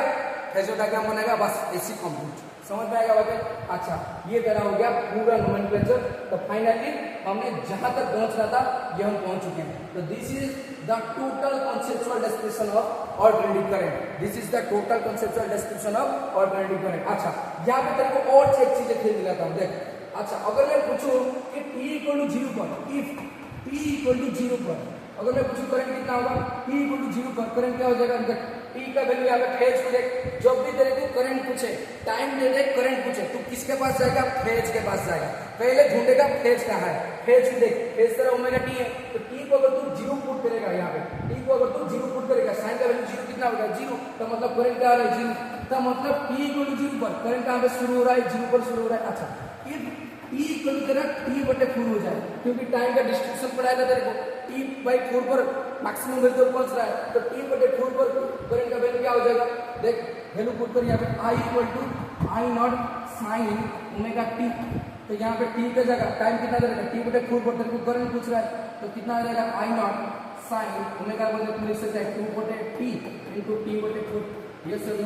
फेजर डायग्राम बनाएगा, बस ऐसी कंप्लीट। समझ में आएगा बात? अच्छा, ये तेरा हो गया पूरा नोमेनक्लेचर। तो फाइनली हमने जहां तक पहुंचना था ये हम पहुंच चुके हैं। तो this is the total conceptual description of alternative current, this is the total conceptual description of alternative current. अच्छा, यहाँ पे तेरे को और एक चीजें खेल दिलाता हूँ, देख। अच्छा, अगर मैं पूछूं कि t इक्वल टू 0 पर, इफ t इक्वल टू 0 पर अगर मैं पूछूं करंट कितना होगा, t इक्वल टू 0 पर करंट क्या हो जाएगा, t का वैल्यू यहाँ पे फेज को देख। जब भी तेरे को करंट पूछे, टाइम दे दे, करंट पूछे, तू किसके पास जाएगा, फेज के पास जाएगा। पहले ढूंढेगा फेज कहाँ है, फेज को देख, फेज तेरा ओमेगा टी है, तो टी को अगर तू 0 पुट करेगा, यहाँ पे टी को अगर तू 0 पुट करेगा, साइन का वैल्यू 0 कितना होगा, 0, तो मतलब करंट क्या आ रहा है, 0, तो मतलब t इक्वल टू 0 पर करंट कहाँ पे शुरू हो रहा है, 0 पर शुरू हो रहा है। अच्छा, t इक्वल टू तेरा t बटे 4 हो जाए, क्योंकि टाइम का डिस्ट्रीब्यूशन पढ़ाया था तेरे को, t बाई 4 पर मैक्सिमम वैल्यू पर पहुंच रहा है, तो t बटे 4 पर करंट का वैल्यू क्या हो जाएगा, देख वैल्यू पुट कर यहाँ पे i equal to I not sine omega t, तो यहाँ पे t का जगह टाइम कितना रहेगा, t बटे 4 पर तेरे को करंट पूछ रहा है, तो कितना आ जाएगा आई नॉट साइन ओमेगा बटे 2 लिख सकते हैं 2 बटे टी इंटू टी बटे 4, ये सर।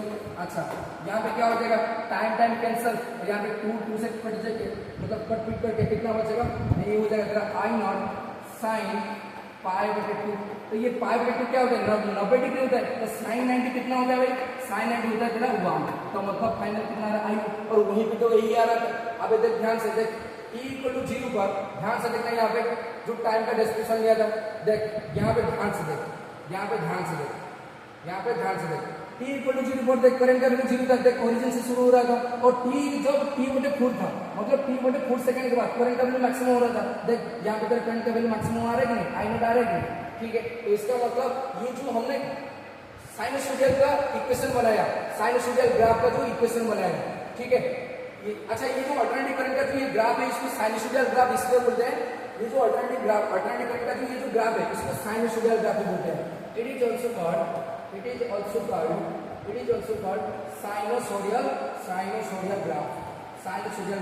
अच्छा, यहाँ पे क्या हो जाएगा, टाइम कैंसल, यहाँ पे 2 से कट जाएगा, मतलब कट पिट करके कितना बचेगा, ये हो जाएगा तेरा आई नॉट साइन पाई बटे 2, तो ये पाई बटे 2 क्या होता है, 90 डिग्री होता है, तो साइन 90 कितना होता है भाई, साइन 90 होता है तेरा 1, तो मतलब फाइनल कितना आ रहा है आई, और वहीं पे तो यही आ रहा है। अब देख ध्यान से देख, t इक्वल टू 0 पर ध्यान से देखना, यहाँ पे जो टाइम का डिस्क्रिप्शन लिया था, देख यहाँ पे ध्यान से देख, यहाँ पे ध्यान से देख, यहाँ पे ध्यान से देख, t इक्वल टू 0 पर देख करंट का वैल्यू 0 था, देख ओरिजिन से शुरू हो रहा था, और t जब t बटे 4 था, मतलब t बटे 4 सेकंड के बाद करंट का वैल्यू मैक्सिमम हो रहा था, देख यहाँ पे तेरा करंट का वैल्यू मैक्सिमम आ रहा है कि नहीं, आई नॉट आ रहा है कि नहीं, ठीक है। तो इसका मतलब ये जो हमने साइनसोइडल का इक्वेशन बनाया, साइनसोइडल ग्राफ का जो इक्वेशन बनाया, ठीक है। अच्छा, ये जो अल्टरनेटिव करंट का जो ये ग्राफ है, इसको साइनसोइडल ग्राफ इसलिए बोलते हैं, ये जो अल्टरनेटिव करंट का जो ये जो ग्राफ है इसको साइनसोइडल ग्राफ बोलते हैं। It is also called sinusoidal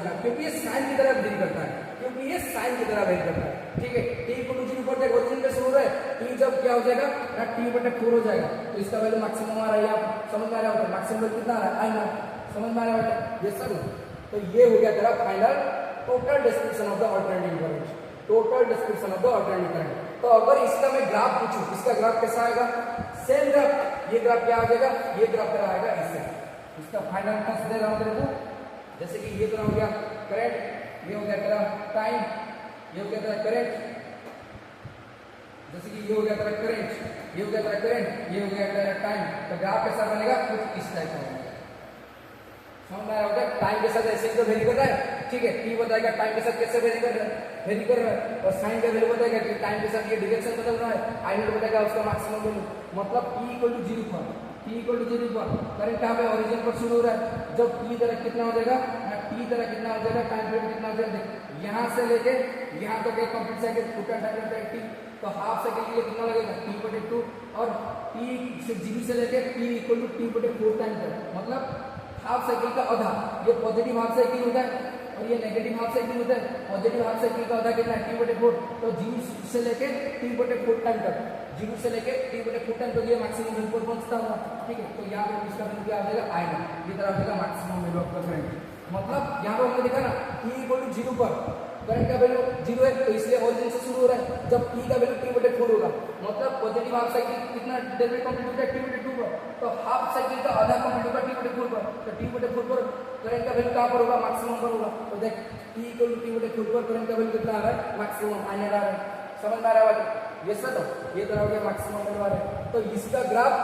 graph, क्योंकि ये साइन की तरह वेरी करता है, ठीक है। t इक्वल टू 0 पर ओरिजिन पे शुरू है, t जब क्या हो जाएगा ना, t बटे 4 हो जाएगा, तो इसका वैल्यू मैक्सिमम आ रहा है, आप समझ में आ रहा होगा, मैक्सिमम वैल्यू कितना आ रहा है, आई नॉट, समझ में आ रहा है ये सर। तो ये हो गया तेरा final total description of the alternative current, total description of the alternative current. तो अगर इसका मैं ग्राफ पूछूं, इसका ग्राफ कैसा आएगा, सेम ग्राफ, ये ग्राफ क्या आ जाएगा, ये ग्राफ तेरा आएगा इससे। इसका फाइनल टेस्ट दे रहा हूं तेरे को, जैसे कि ये तेरा हो गया करंट, ये हो गया तेरा टाइम, ये हो गया तेरा करंट, जैसे कि ये हो गया तेरा करंट, ये हो गया तेरा करंट, ये हो गया तेरा टाइम, तो ग्राफ कैसा बनेगा, कुछ इस टाइप का बनेगा। समझ में आया होगा, टाइम के साथ ऐसे ही तो वेरी कर रहा है, ठीक है। t बताएगा टाइम के साथ कैसे वेरी कर रहा है, और साइन का वैल्यू बताएगा कि टाइम के साथ ये डायरेक्शन बदल रहा है, आई नॉट बताएगा उसका मैक्सिमम वैल्यू, मतलब t इक्वल टू 0 पर करंट कहाँ पे ओरिजिन पर शुरू हो रहा है, जब t तरह कितना हो जाएगा, टी तरह कितना हो जाएगा, टाइम पीरियड कितना हो जाएगा, यहाँ से लेके यहाँ तक एक complete cycle total time period T, तो हाफ साइकिल के लिए कितना लगेगा T/2 और टी से जीबी से लेके P equal to T/4 time तक, मतलब हाफ साइकिल का आधा। ये पॉजिटिव हाफ साइकिल होता है और ये नेगेटिव हाफ साइकिल होता है। पॉजिटिव हाफ साइकिल का आधा कितना है T/4, तो जीरो से लेके T/4 टाइम तक, जीरो से लेके T/4 टाइम तक ये मैक्सिमम वैल्यू पर पहुंचता हुआ, ठीक है। तो यहाँ पे इसका वैल्यू क्या आ जाएगा, आएगा ये तरह आएगा मैक्सिमम वैल्यू ऑफ करंट। मतलब यहाँ पे हमने देखा ना T इक्वल टू 0 पर करंट का वैल्यू 0 है, तो इसलिए ओरिजिन से शुरू हो रहा है। जब T का वैल्यू T/4 होगा, मतलब पॉजिटिव हाफ साइकिल कितना देर में कंप्लीट होता है T/2 पर, तो हाफ साइकिल का आधा कंप्लीट होगा T/4 पर, तो T/4 पर करंट का वैल्यू कहाँ पर होगा, मैक्सिमम पर होगा। तो देख T इक्वल टू T/4 पर करंट का वैल्यू कितना आ रहा है, मैक्सिमम आने आ रहा है। समझ में आ रहा है ये सर, तो ये तरह हो गया मैक्सिमम वैल्यू आ रहा है। तो इसका ग्राफ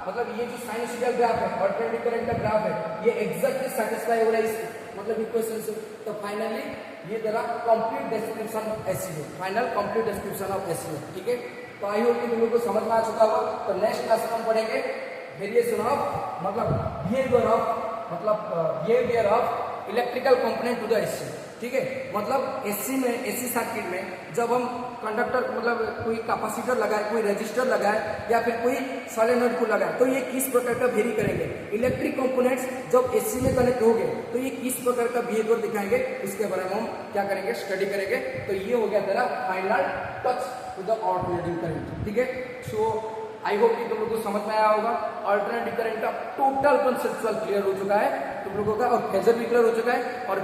मतलब ये जो साइनसॉइडल ग्राफ है, अल्टरनेटिव करंट का ग्राफ है, ये एग्जैक्टली सैटिस्फाई हो रहा है इस मतलब इक्वेशन से। तो फाइनली ये तेरा कंप्लीट डिस्क्रिप्शन ऑफ एसी है, final complete description of AC है, ठीक है। तो आई होप कि तुम लोग को समझ में आ चुका होगा। तो नेक्स्ट क्लास में हम पढ़ेंगे वेरिएशन ऑफ मतलब behaviour of electrical component to the AC, ठीक है। मतलब एसी में, एसी सर्किट में जब हम कंडक्टर मतलब कोई कैपेसिटर लगाए, कोई रेजिस्टर लगाए या फिर कोई सोलेनॉइड को लगाए, तो ये किस प्रकार का वेरी करेंगे। इलेक्ट्रिक कंपोनेंट्स जब एसी में कनेक्ट होंगे तो ये किस प्रकार का बिहेवियर दिखाएंगे, इसके बारे में हम क्या करेंगे, स्टडी करेंगे। तो ये हो गया तेरा final touch to the alternative current, ठीक है। सो आई होप कि तुम लोग को समझ में आया होगा। अल्टरनेटिव करंट का टोटल कंसेप्चुअल क्लियर हो चुका है तुम लोगों का, और फेजर भी क्लियर हो चुका है, और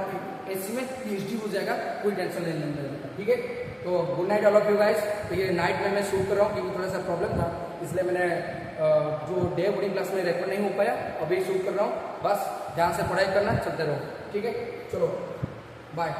एसी में PhD हो जाएगा, कोई टेंशन नहीं लेना, ठीक है। तो good night all of you guys. तो ये नाइट में मैं शूट कर रहा हूँ क्योंकि थोड़ा सा प्रॉब्लम था, इसलिए मैंने जो डे बोर्डिंग क्लास में रेकॉर्ड नहीं हो पाया, अभी शूट कर रहा हूँ। बस ध्यान से पढ़ाई करना, चलते रहो, ठीक है। चलो बाय।